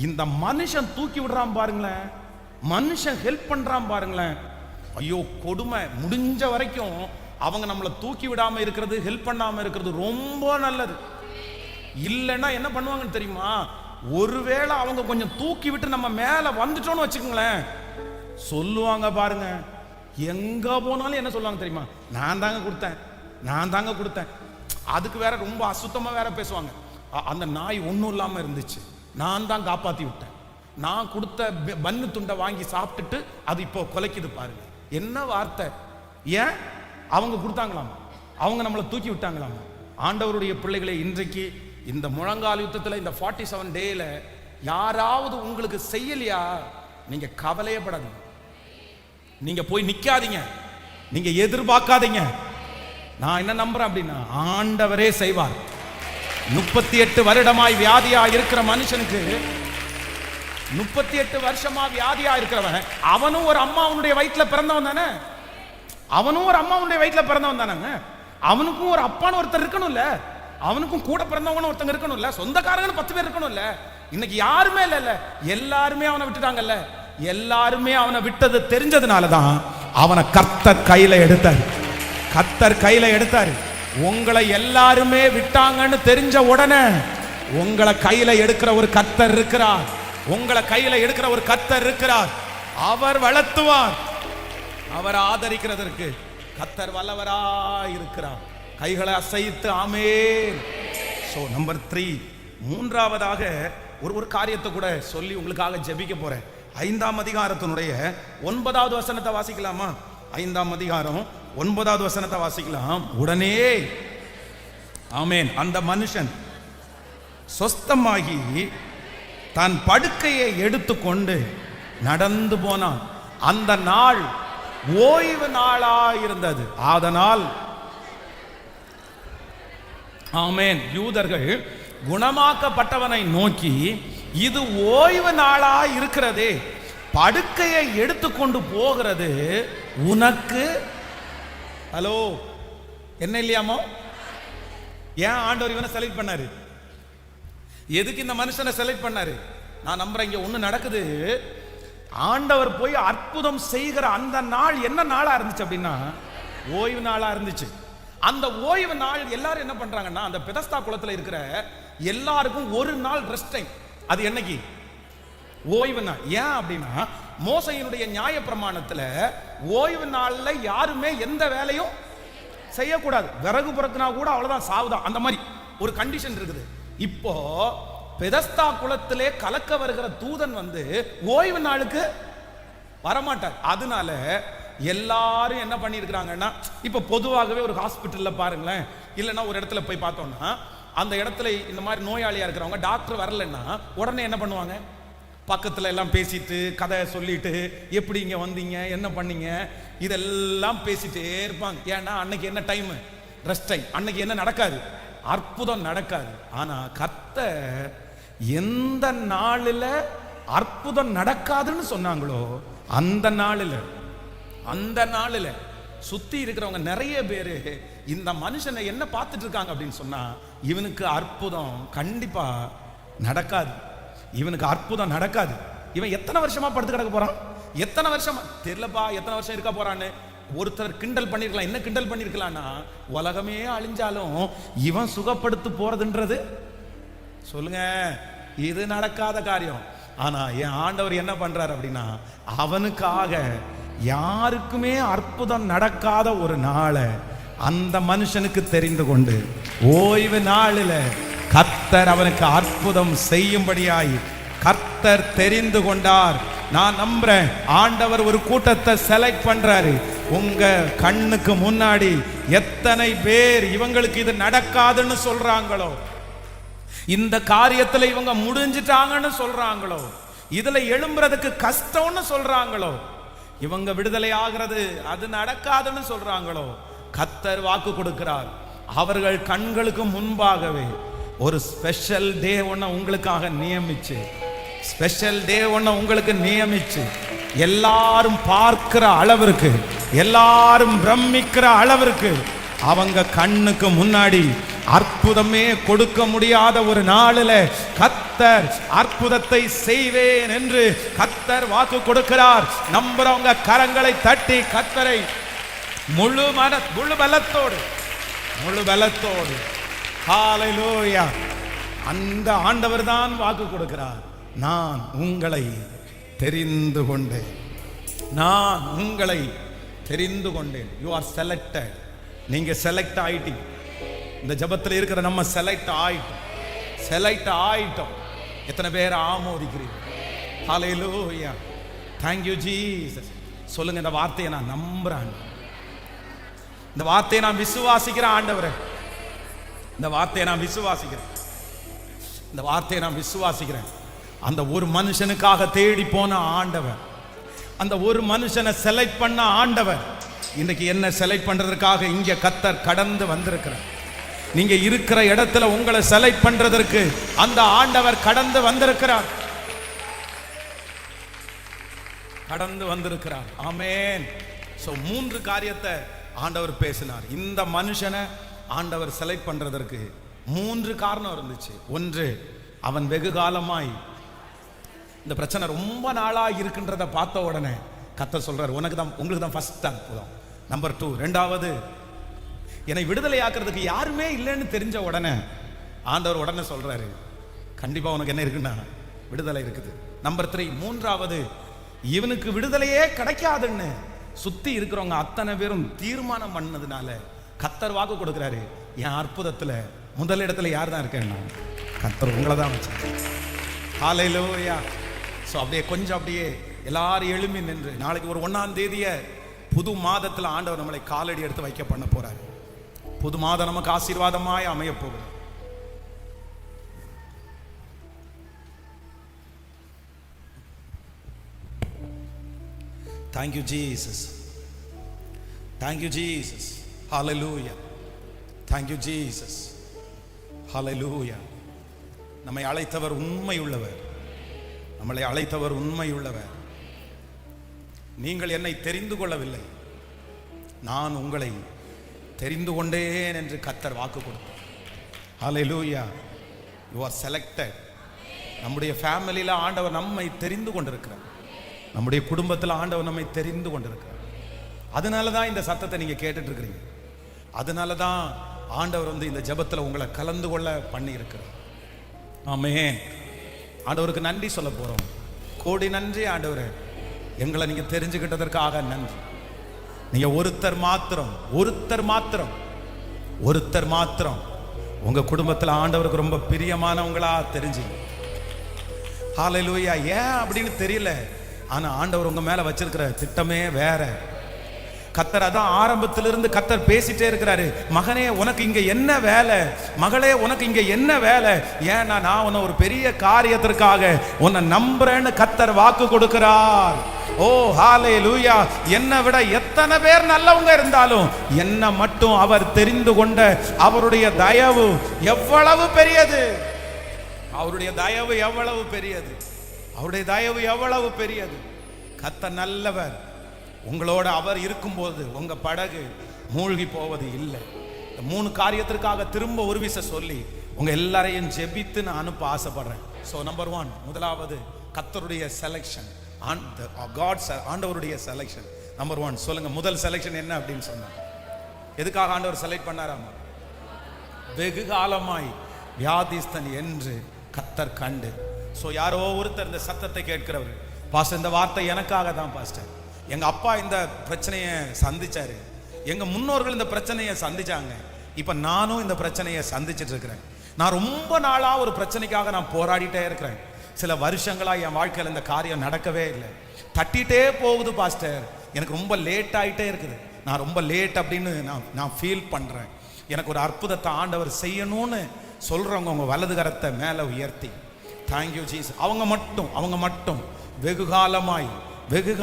இந்த மனுஷன் தூக்கி விடுறான் பாருங்களேன், மனுஷன் ஹெல்ப் பண்றான் பாருங்களேன். ஐயோ கொடுமை. முடிஞ்ச வரைக்கும் அவங்க நம்மளை தூக்கி விடாம இருக்கிறது, ஹெல்ப் பண்ணாம இருக்கிறது ரொம்ப நல்லது. இல்லைன்னா என்ன பண்ணுவாங்கன்னு தெரியுமா, ஒருவேளை அவங்க கொஞ்சம் தூக்கி விட்டு நம்ம மேல வந்துட்டோம்னு வச்சுக்கோங்களேன், சொல்லுவாங்க பாருங்க, எங்க போனாலும் என்ன சொல்லுவாங்க தெரியுமா, நான் தாங்க கொடுத்தேன். அதுக்கு வேற ரொம்ப அசுத்தமா வேற பேசுவாங்க. அந்த நாய் ஒன்றும் இல்லாம இருந்துச்சு, நான் தான் காப்பாத்தி விட்டேன், நான் கொடுத்த பன்னு துண்டை வாங்கி சாப்பிட்டுட்டு அது இப்போ கொலைக்குது பாருங்க. என்ன வார்த்தை! ஏன்? அவங்க கொடுத்தாங்களாம், அவங்க நம்மளை தூக்கி விட்டாங்களாம். ஆண்டவருடைய பிள்ளைகளை, இன்றைக்கு இந்த முழங்கால் யுத்தத்தில், இந்த 47 டேல யாராவது உங்களுக்கு செய்யலையா, நீங்க கவலையப்படாதீங்க, நீங்க போய் நிக்காதீங்க, நீங்க எதிர்பார்க்காதீங்க. நான் என்ன நம்புறேன் அப்படின்னா, ஆண்டவரே செய்வார். 38 வருடமாய் வியாதியா இருக்கிற மனுஷனுக்கு, 38 வருஷமா வியாதியா இருக்கிறவன், அவனும் ஒரு அம்மாவுடைய வயிற்றுல பிறந்தவன் தானே, அவனுக்கும் ஒரு அப்பான்னு ஒருத்தர் இருக்கணும்ல, அவனுக்கும் கூட பிறந்தவங்க ஒருத்தங்க இருக்கணும்ல, சொந்தக்காரங்க 10 பேர் இருக்கணும்ல. இன்னைக்கு யாருமே இல்ல, எல்லாருமே அவனை விட்டுட்டாங்கல்ல. எல்லாருமே அவனை விட்டது தெரிஞ்சதுனாலதான் அவனை கர்த்தர் கையில எடுத்தாரு. உங்களை எல்லாருமே விட்டாங்கன்னு தெரிஞ்ச உடனே உங்களை கையில எடுக்கிற ஒரு கர்த்தர் இருக்கிறார். அவர் வளர்த்துவார், அவர் ஆதரிக்கிறதற்கு கர்த்தர் வல்லவராய் இருக்கிறார். கைகளை அசைத்து ஆமென். சோ நம்பர் 3, மூன்றாவதாக ஒரு காரியத்தை கூட சொல்லி உங்களுக்காக ஜெபிக்க போறேன். 5ஆம் அதிகாரத்தினுடைய 9வது வசனத்தை வாசிக்கலாமா? 5ஆம் அதிகாரம் 9வது வசனத்தை வாசிக்கலாம். உடனே ஆமென், அந்த மனுஷன் சொஸ்தமாகி தன் படுக்கையை எடுத்துக்கொண்டு நடந்து போனான். அந்த நாள் ஓய்வு நாளாயிருந்தது. அதனால் ஆமென், யூதர்கள் குணமாக்கப்பட்டவனை நோக்கி, இது ஓய்வு நாளாய் இருக்கிறதே, படுக்கையை எடுத்துக்கொண்டு போகிறது உனக்கு ஹலோ என்ன இல்லையாமோ? ஏன் ஆண்டவர் இவனை செலக்ட் பண்ணாரு? எதுக்கு இந்த மனுஷனை செலக்ட் பண்ணாரு? நான் நம்புறேன் இங்க ஒண்ணு நடக்குது. ஆண்டவர் போய் அற்புதம் செய்கிற அந்த நாள் என்ன நாளா இருந்துச்சு அப்படின்னா, ஓய்வு நாளா இருந்துச்சு. அந்த ஓய்வு நாள் எல்லாரும் என்ன பண்றாங்கன்னா, அந்த பெதஸ்தா குளத்துல இருக்கிற எல்லாருக்கும் ஒரு நாள் ரெஸ்ட் டைம். அது என்னைக்கு? ஓய்வு நாள். ஏன் அப்படின்னா, மோசையினுடைய நியாய பிரமாணத்துல ஓய்வு நாள்ல யாருமே எந்த வேலையும் செய்யக்கூடாது. விறகு புறக்குனா கூட அவ்வளவுதான், சாவுதான், அந்த மாதிரி ஒரு கண்டிஷன் இருக்குது. இப்போ பெதஸ்தா குளத்திலே கலக்க வருகிற தூதன் ஓய்வு நாளுக்கு வரமாட்டார். அதனால எல்லாரும் என்ன பண்ணிருக்கிறாங்கன்னா, இப்ப பொதுவாகவே ஒரு ஹாஸ்பிட்டல்ல பாருங்களேன், இல்லைன்னா ஒரு இடத்துல போய் பார்த்தோம்னா, அந்த இடத்துல இந்த மாதிரி நோயாளியா இருக்கிறவங்க டாக்டர் வரலன்னா உடனே என்ன பண்ணுவாங்க, பக்கத்துல எல்லாம் பேசிட்டு கதை சொல்லிட்டு, எப்படி இங்க வந்தீங்க, என்ன பண்ணீங்க, இதெல்லாம் பேசிட்டே இருப்பாங்க. ஏன்னா அன்னைக்கு என்ன டைம்? Rest time. அன்னைக்கு என்ன நடக்காது? அற்புதம் நடக்காது. ஆனா கர்த்தர் எந்த நாளில் அற்புதம் நடக்காதுன்னு சொன்னாங்களோ, அந்த நாளில் சுத்தி இருக்கிறவங்க நிறைய பேரு இந்த மனுஷனை என்ன பார்த்துட்டு இருக்காங்க அப்படின்னு சொன்னா, இவனுக்கு அற்புதம் கண்டிப்பா நடக்காது, இவன் எத்தனை வருஷமா படுத்து கிடக்க போறான், எத்தனை வருஷமா தெரியலப்பா, எத்தனை வருஷம் இருக்க போறான்னு ஒருத்தர் கிண்டல் பண்ணிருக்கலாம். என்ன கிண்டல் பண்ணிருக்கலாம்னா, உலகமே அழிஞ்சாலும் இவன் சுகப்படுத்து போறதுன்றது சொல்லுங்க, இது நடக்காத காரியம். ஆனா என் ஆண்டவர் என்ன பண்றாரு அப்படின்னா, அவனுக்காக யாருக்குமே அற்புதம் நடக்காத ஒரு நாளை அந்த மனுஷனுக்கு தெரிந்து கொண்டு ஓய்வு நாளில் கர்த்தர் அவனுக்கு அற்புதம் செய்யும்படியாய் கர்த்தர் தெரிந்து கொண்டார். நான் நம்புறேன், ஆண்டவர் ஒரு கூட்டத்தை செலக்ட் பண்றாரு. உங்க கண்ணுக்கு முன்னாடி எத்தனை பேர் இவங்களுக்கு இது நடக்காதுன்னு சொல்றாங்களோ, இந்த காரியத்துல இவங்க முடிஞ்சிட்டாங்கன்னு சொல்றாங்களோ, இதுல எழும்புறதுக்கு கஷ்டம்னு சொல்றாங்களோ, இவங்க விடுதலை ஆகிறது அது நடக்காதுன்னு சொல்றாங்களோ, கர்த்தர் வாக்கு கொடுக்கிறார். அவர்கள் கண்களுக்கு முன்பாகவே ஒரு ஸ்பெஷல் டே ஒன்ன உங்களுக்காக நியமிச்சு, ஸ்பெஷல் டே ஒன்ன உங்களுக்கு நியமிச்சு, எல்லாரும் பார்க்கிற அளவிற்கு, எல்லாரும் பிரமிக்கிற அளவிற்கு அவங்க கண்ணுக்கு முன்னாடி அற்புதமே கொடுக்க முடியாத ஒரு நாளில் கர்த்தர் அற்புதத்தை செய்வேன் என்று கர்த்தர் வாக்கு கொடுக்கிறார். நம்புறவங்க கரங்களை தட்டி கர்த்தரை முழு பலத்தோடு ஹல்லேலூயா. அந்த ஆண்டவர் தான் வாக்கு கொடுக்கிறார். நான் உங்களை தெரிந்து கொண்டேன், நான் உங்களை தெரிந்து கொண்டேன். You are selected. நீங்க செலக்ட் ஆயிட்டீங்க. இந்த ஜபத்தில் இருக்கிற நம்ம செலக்ட் ஆயிட்டோம். எத்தனை பேர் ஆமோதிக்கிறீங்க? ஹல்லேலூயா. Thank you Jesus. சொல்லுங்க, இந்த வார்த்தையை நான் நம்புறேன், இந்த வார்த்தையை நான் விசுவாசிக்கிறேன். ஆண்டவரே, இந்த வார்த்தையை நான் விசுவாசிக்கிறேன், இந்த வார்த்தையை நான் விசுவாசிக்கிறேன். அந்த ஒரு மனுஷனுக்காக தேடி போன ஆண்டவர், அந்த ஒரு மனுஷனை செலக்ட் பண்ண ஆண்டவர் இன்னைக்கு என்ன செலக்ட் பண்றதுக்காக இங்க கர்த்தர் கடந்து வந்திருக்கிறார். நீங்க இருக்கிற இடத்துல உங்களை செலக்ட் பண்றதற்கு அந்த ஆண்டவர் கடந்து வந்திருக்கிறார். ஆமென். சோ 3 காரியத்தை ஆண்டவர் பேசினார். இந்த மனுஷனை ஆண்டவர் செலக்ட் பண்றதற்கு 3 காரணம் இருந்துச்சு. ஒன்று, அவன் வெகு காலமாய் இந்த பிரச்சனை ரொம்ப நாளா இருக்குன்றத பார்த்த உடனே கர்த்தர் சொல்றார், உங்களுக்கு தான் ஃபர்ஸ்ட் அற்புதம். நம்பர் 2, ரெண்டாவது, என்னை விடுதலை ஆக்குறதுக்கு யாருமே இல்லைன்னு தெரிஞ்ச உடனே ஆண்டவர் உடனே சொல்றாரு, கண்டிப்பா உனக்கு என்ன இருக்குன்னா விடுதலை இருக்குது. நம்பர் 3, மூன்றாவது, இவனுக்கு விடுதலையே கிடைக்காதுன்னு சுத்தி இருக்கிறவங்க அத்தனை பேரும் தீர்மானம் பண்ணதுனால கர்த்தர் வாக்கு கொடுக்கிறாரு, என் அற்புதத்துல முதல் இடத்துல யார் தான் இருக்கேன்னா கர்த்தர் உங்களை தான் வச்சிருக்கேன். ஹல்லேலூயா. ஸோ அப்படியே கொஞ்சம் அப்படியே எல்லாரும் எழும்பி நின்று, நாளைக்கு ஒரு 1ஆம் தேதியை புது மாதத்தில் ஆண்டவர் நம்மளை காலடி எடுத்து வைக்க பண்ண போறாரு. புது மாதம் நமக்கு ஆசீர்வாதமாய் அமைய போகுது. Thank you Jesus. Thank you Jesus. Hallelujah. Thank you Jesus. Hallelujah. நம்மை அழைத்தவர் உண்மையுள்ளவர், நம்மளை அழைத்தவர் உண்மையுள்ளவர். நீங்கள் என்னை தெரிந்து கொள்ளவில்லை, நான் உங்களை தெரிந்து கொண்டேன் என்று கர்த்தர் வாக்கு கொடுத்தார். ஹல்லேலூயா. You are selected. நம்முடைய ஃபேமிலியில் ஆண்டவர் நம்மை தெரிந்து கொண்டிருக்கிறார், நம்முடைய குடும்பத்தில் ஆண்டவர் நம்மை தெரிந்து கொண்டிருக்கிறார். அதனால தான் இந்த சத்தத்தை நீங்க கேட்டுட்டு இருக்கிறீங்க. அதனால தான் ஆண்டவர் இந்த ஜெபத்தில் உங்களை கலந்து கொள்ள பண்ணி இருக்கிறார். ஆமென். ஆண்டவருக்கு நன்றி சொல்ல போறோம். கோடி நன்றி ஆண்டவரே, எங்களை நீங்க தெரிஞ்சுக்கிட்டதற்காக நன்றி. நீங்க ஒருத்தர் மாத்திரம் உங்க குடும்பத்தில் ஆண்டவருக்கு ரொம்ப பிரியமானவங்களா தெரிஞ்சீங்க. ஹல்லேலூயா. ஏன் அப்படின்னு தெரியல, ஆனா ஆண்டவர் உங்க மேல வச்சிருக்கிற திட்டமே வேற. கர்த்தர் அதான் ஆரம்பத்திலிருந்து கர்த்தர் பேசிட்டே இருக்கிறாரு, மகனே உனக்கு இங்க என்ன வேலை, மகளே உனக்கு இங்க என்ன வேலை, ஏன்னா நான் உன்னை ஒரு பெரிய காரியத்திற்காக உன்னை நம்புறேன்னு கர்த்தர் வாக்கு கொடுக்கிறார். ஓ ஹல்லேலூயா. என்னை விட எத்தனை பேர் நல்லவங்க இருந்தாலும் என்ன மட்டும் அவர் தெரிந்து கொண்ட அவருடைய தயவு எவ்வளவு பெரியது, அவருடைய தயவு எவ்வளவு பெரியது, அவருடைய தயவு எவ்வளவு பெரியது. கர்த்தர் நல்லவர். உங்களோட அவர் இருக்கும்போது உங்க படகு மூழ்கி போவது இல்லை. இந்த 3 காரியத்திற்காக திரும்ப ஒரு விஷயம் சொல்லி உங்க எல்லாரையும் ஜெபித்து நான் அனுப்ப ஆசைப்படுறேன். ஸோ நம்பர் 1, முதலாவது கர்த்தருடைய செலக்ஷன், ஆண்டவருடைய செலக்ஷன். நம்பர் 1 சொல்லுங்க. முதல் செலக்ஷன் என்ன அப்படின்னு சொன்னா, எதுக்காக ஆண்டவர் செலக்ட் பண்ணாராமா? வெகு காலமாய் வியாதிஸ்தன் என்று கர்த்தர் கண்டு. ஸோ யாரோ ஒருத்தர் இந்த சத்தத்தை கேட்கிறவர், பாஸ்டர் இந்த வார்த்தை எனக்காக தான் பாஸ்டர். எங்க அப்பா இந்த பிரச்சனையை சந்திச்சாரு, எங்க முன்னோர்கள் இந்த பிரச்சனையை சந்திச்சாங்க, இப்ப நானும் இந்த பிரச்சனையை சந்திச்சுட்டு இருக்கிறேன். நான் ரொம்ப நாளா ஒரு பிரச்சனைக்காக நான் போராடிட்டே இருக்கிறேன். சில வருஷங்களா என் வாழ்க்கையில் இந்த காரியம் நடக்கவே இல்லை, தட்டிட்டே போகுது பாஸ்டர், எனக்கு ரொம்ப லேட் ஆகிட்டே இருக்குது, நான் ரொம்ப லேட் அப்படின்னு நான் ஃபீல் பண்றேன். எனக்கு ஒரு அற்புதத்தை ஆண்டவர் செய்யணும்னு சொல்றவங்க உங்க வலது கரத்தை மேலே உயர்த்தி தேங்க்யூ ஜீசஸ். அவங்க மட்டும் வெகு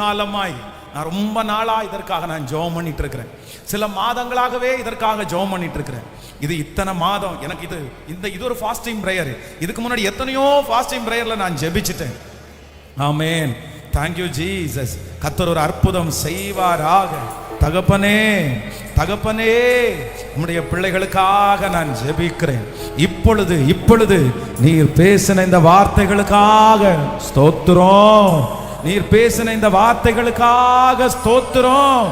காலமாய் நான் ரொம்ப நாளா இதற்காக நான் ஜெபம் பண்ணிட்டு இருக்கிறேன். சில மாதங்களாகவே இதற்காக ஜெபம் பண்ணிட்டு இருக்கிறேன். இது இத்தனை மாதம் எனக்கு இது ஒரு ஃபாஸ்டிங் பிரேயர். இதுக்கு முன்னாடி எத்தனையோ ஃபாஸ்டிங் பிரேயர்ல நான் ஜெபிச்சிட்டேன். ஆமென். Thank you Jesus. கர்த்தர் ஒரு அற்புதம் செய்வாராக. தகப்பனே உம்முடைய பிள்ளைகளுக்காக நான் ஜெபிக்கிறேன். இப்பொழுது நீர் பேசின இந்த வார்த்தைகளுக்காக ஸ்தோத்திரம். நீர் பேசின இந்த வார்த்தைகளுக்காக ஸ்தோத்திரம்.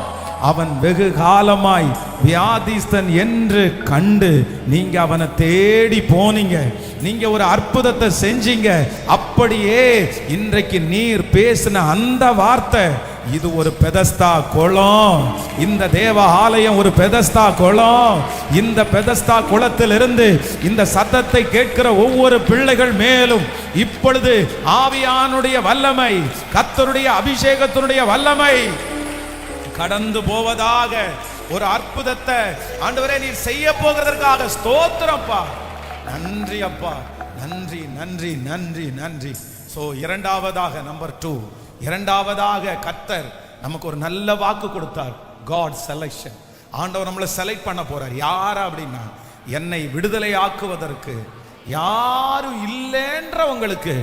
அவன் வெகு காலமாய் வியாதிஸ்தன் என்று கண்டு நீங்க அவனை தேடி போனீங்க, நீங்க ஒரு அற்புதத்தை செஞ்சீங்க. அப்படியே இன்றைக்கு நீர் பேசின அந்த வார்த்தை, இது ஒரு பெதஸ்தா குளம். இந்த தேவ ஆலயம் ஒரு பெதஸ்தா குளம். இந்த பெதஸ்தா குளத்திலிருந்து இந்த சத்தத்தை கேட்கிற ஒவ்வொரு பிள்ளைகள் மேலும் இப்பொழுது ஆவியானுடைய வல்லமை, கர்த்தருடைய அபிஷேகத்தினுடைய வல்லமை கடந்து போவதாக. ஒரு அற்புதத்தை ஆண்டவரே நீர் செய்ய போகிறதற்காக ஸ்தோத்திரப்பா. நன்றி அப்பா, நன்றி நன்றி நன்றி நன்றி. சோ இரண்டாவதாக நம்பர் 2, இரண்டாவதாக கர்த்தர் நமக்கு ஒரு நல்ல வாக்கு கொடுத்தார். God selection. ஆண்டவர் நம்மளை செலக்ட் பண்ண போறார். யார் அப்படின்னா, என்னை விடுதலை ஆக்குவதற்கு யாரும் இல்லைன்றவங்களுக்கு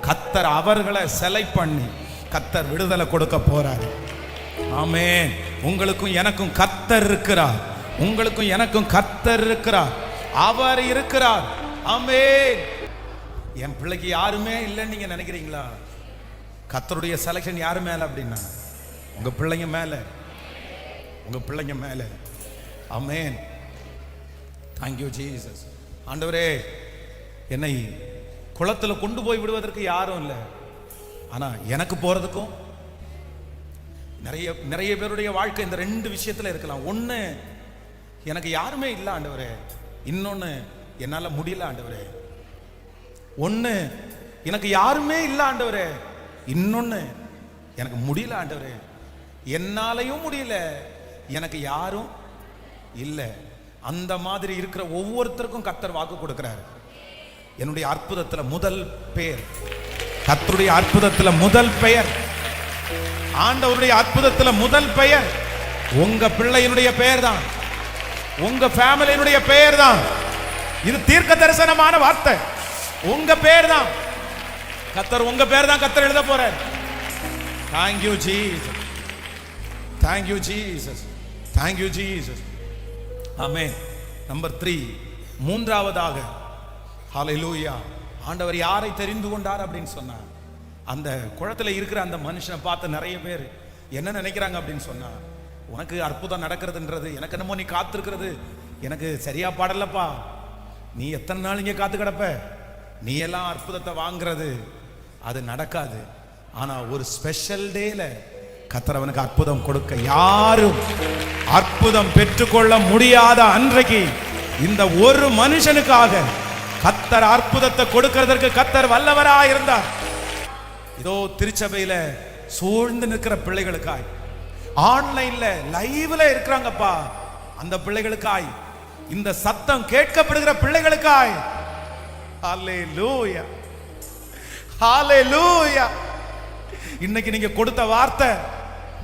கர்த்தர் அவர்களை செலக்ட் பண்ணி கர்த்தர் விடுதலை கொடுக்க போறார். ஆமென். உங்களுக்கும் எனக்கும் கர்த்தர் இருக்கிறார். உங்களுக்கும் எனக்கும் கர்த்தர் இருக்கிறார். அவர் இருக்கிறார். ஆமென். என் பிள்ளைக்கு யாருமே இல்லைன்னு நீங்க நினைக்கிறீங்களா? கர்த்தருடைய செலக்ஷன் யாரு மேல அப்படின்னா, உங்க பிள்ளைங்க மேல. ஆமென். Thank you Jesus. ஆண்டவரே, என்னை குளத்துல கொண்டு போய் விடுவதற்கு யாரும் இல்லை, ஆனா எனக்கு போறதுக்கும் நிறைய பேருடைய வாழ்க்கை இந்த 2 விஷயத்துல இருக்கலாம். ஒண்ணு, எனக்கு யாருமே இல்லை ஆண்டவரே. இன்னொன்னு, என்னால முடியல ஆண்டவரே. ஒண்ணு, எனக்கு யாருமே இல்லை ஆண்டவரே. இன்னொன்னு, எனக்கு முடியல ஆண்டவரே. என்னாலையும் முடியல, எனக்கு யாரும் இல்லை. அந்த மாதிரி இருக்கிற ஒவ்வொருத்தருக்கும் கர்த்தர் வாக்கு கொடுக்கிறார். என்னுடைய அற்புதத்துல முதல் பெயர், கர்த்தருடைய அற்புதத்துல முதல் பெயர், ஆண்டவருடைய அற்புதத்துல முதல் பெயர் உங்க பிள்ளையினுடைய பெயர் தான், உங்க ஃபேமிலியினுடைய பெயர் தான். இது தீர்க்க தரிசனமான வார்த்தை. உங்க பெயர் தான் கர்த்தர், உங்க பெயர் தான் கர்த்தர் எழுத போறார். Thank you Jesus. Thank you Jesus. Thank you Jesus. Amen. Number 3, மூன்றாவதாக, ஹalleluya. ஆண்டவர் யாரை தெரிந்து கொண்டார் அப்படின்னு சொன்னார். அந்த குளத்துல இருக்கிற அந்த மனுஷனை பார்த்து நிறைய பேர் என்ன நினைக்கிறாங்க அப்படின்னு சொன்னா, உனக்கு அற்புதம் நடக்கிறதுன்றது, எனக்கு என்னமோ நீ காத்திருக்கிறது எனக்கு சரியா பாடலப்பா, நீ எத்தனை நாள் இங்கே காத்து கிடப்ப, நீ எல்லாம் அற்புதத்தை வாங்குறது அது நடக்காது. ஆனா ஒரு ஸ்பெஷல் டேல கர்த்தர் அவனுக்கு அற்புதம் கொடுக்க, யாரும் அற்புதம் பெற்றுக்கொள்ள முடியாத அன்றைக்கு இந்த ஒரு மனுஷனுக்காக கர்த்தர் அற்புதத்தை கொடுக்கிறதற்கு கர்த்தர் வல்லவராய் இருந்தார். இதோ திருச்சபையில சூழ்ந்து நிற்கிற பிள்ளைகளுக்காய், ஆன்லைன்ல லைவ்ல இருக்கிறாங்கப்பா, அந்த பிள்ளைகளுக்காய், இந்த சத்தம் கேட்கப்படுகிற பிள்ளைகளுக்காய், ஹalleluya ஹalleluya. இன்னைக்கு நீங்க கொடுத்த வார்த்தை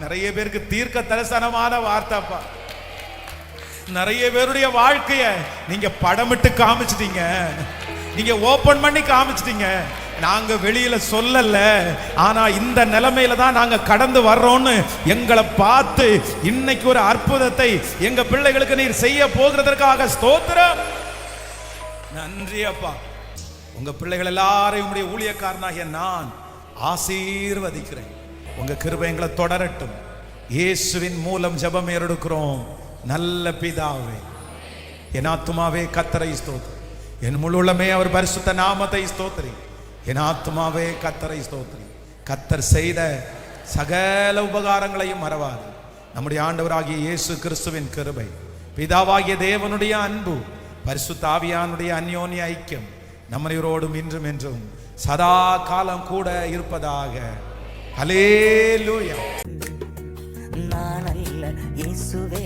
நிறைய பேருக்கு தீர்க்க தரிசனமான வார்த்தைப்பா. நிறைய பேருடைய வாழ்க்கைய நீங்க படமிட்டு காமிச்சிட்டீங்க, நீங்க ஓபன் பண்ணி காமிச்சிட்டீங்க. நாங்க வெளியில சொல்லல, ஆனா இந்த நிலைமையில தான் நாங்க கடந்து வர்றோம்னு எங்களை பார்த்து இன்னைக்கு ஒரு அற்புதத்தை எங்க பிள்ளைகளுக்கு நீர் செய்ய போகிறதற்காக ஸ்தோத்திரம். நன்றி அப்பா. உங்க பிள்ளைகள் எல்லாரையும் உங்களுடைய ஊழியக்காரனாகிய நான் ஆசீர்வதிக்கிறேன். உங்க கிருபை எங்களை தொடரட்டும். இயேசுவின் மூலம் ஜெபம் ஏறெடுக்கிறோம். நல்ல பிதாவே, என் ஆத்துமாவே கர்த்தரை ஸ்தோத்திரி, என் முழுமே அவர் பரிசுத்த நாமத்தை ஸ்தோத்திரி. என் ஆத்துமாவே கர்த்தரை ஸ்தோத்திரி. கர்த்தர் செய்த சகல உபகாரங்களையும் மறவாது. நம்முடைய ஆண்டவராகிய இயேசு கிறிஸ்துவின் கிருபை, பிதாவாகிய தேவனுடைய அன்பு, பரிசுத்த ஆவியானுடைய அந்யோன்ய ஐக்கியம் நம்மையோடும் இன்றும் என்றும் சதா காலம் கூட இருப்பதாக. ஹல்லேலூயா. நான் அல்ல இயேசுவே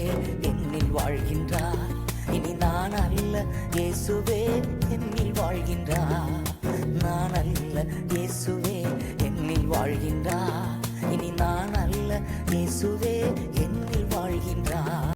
என்னில் வாழ்கின்றார். இனி நான் அல்ல இயேசுவே என்னில் வாழ்கின்றார். நான் அல்ல இயேசுவே என்னில் வாழ்கின்றார். இனி நான் அல்ல இயேசுவே என்னில் வாழ்கின்றார்.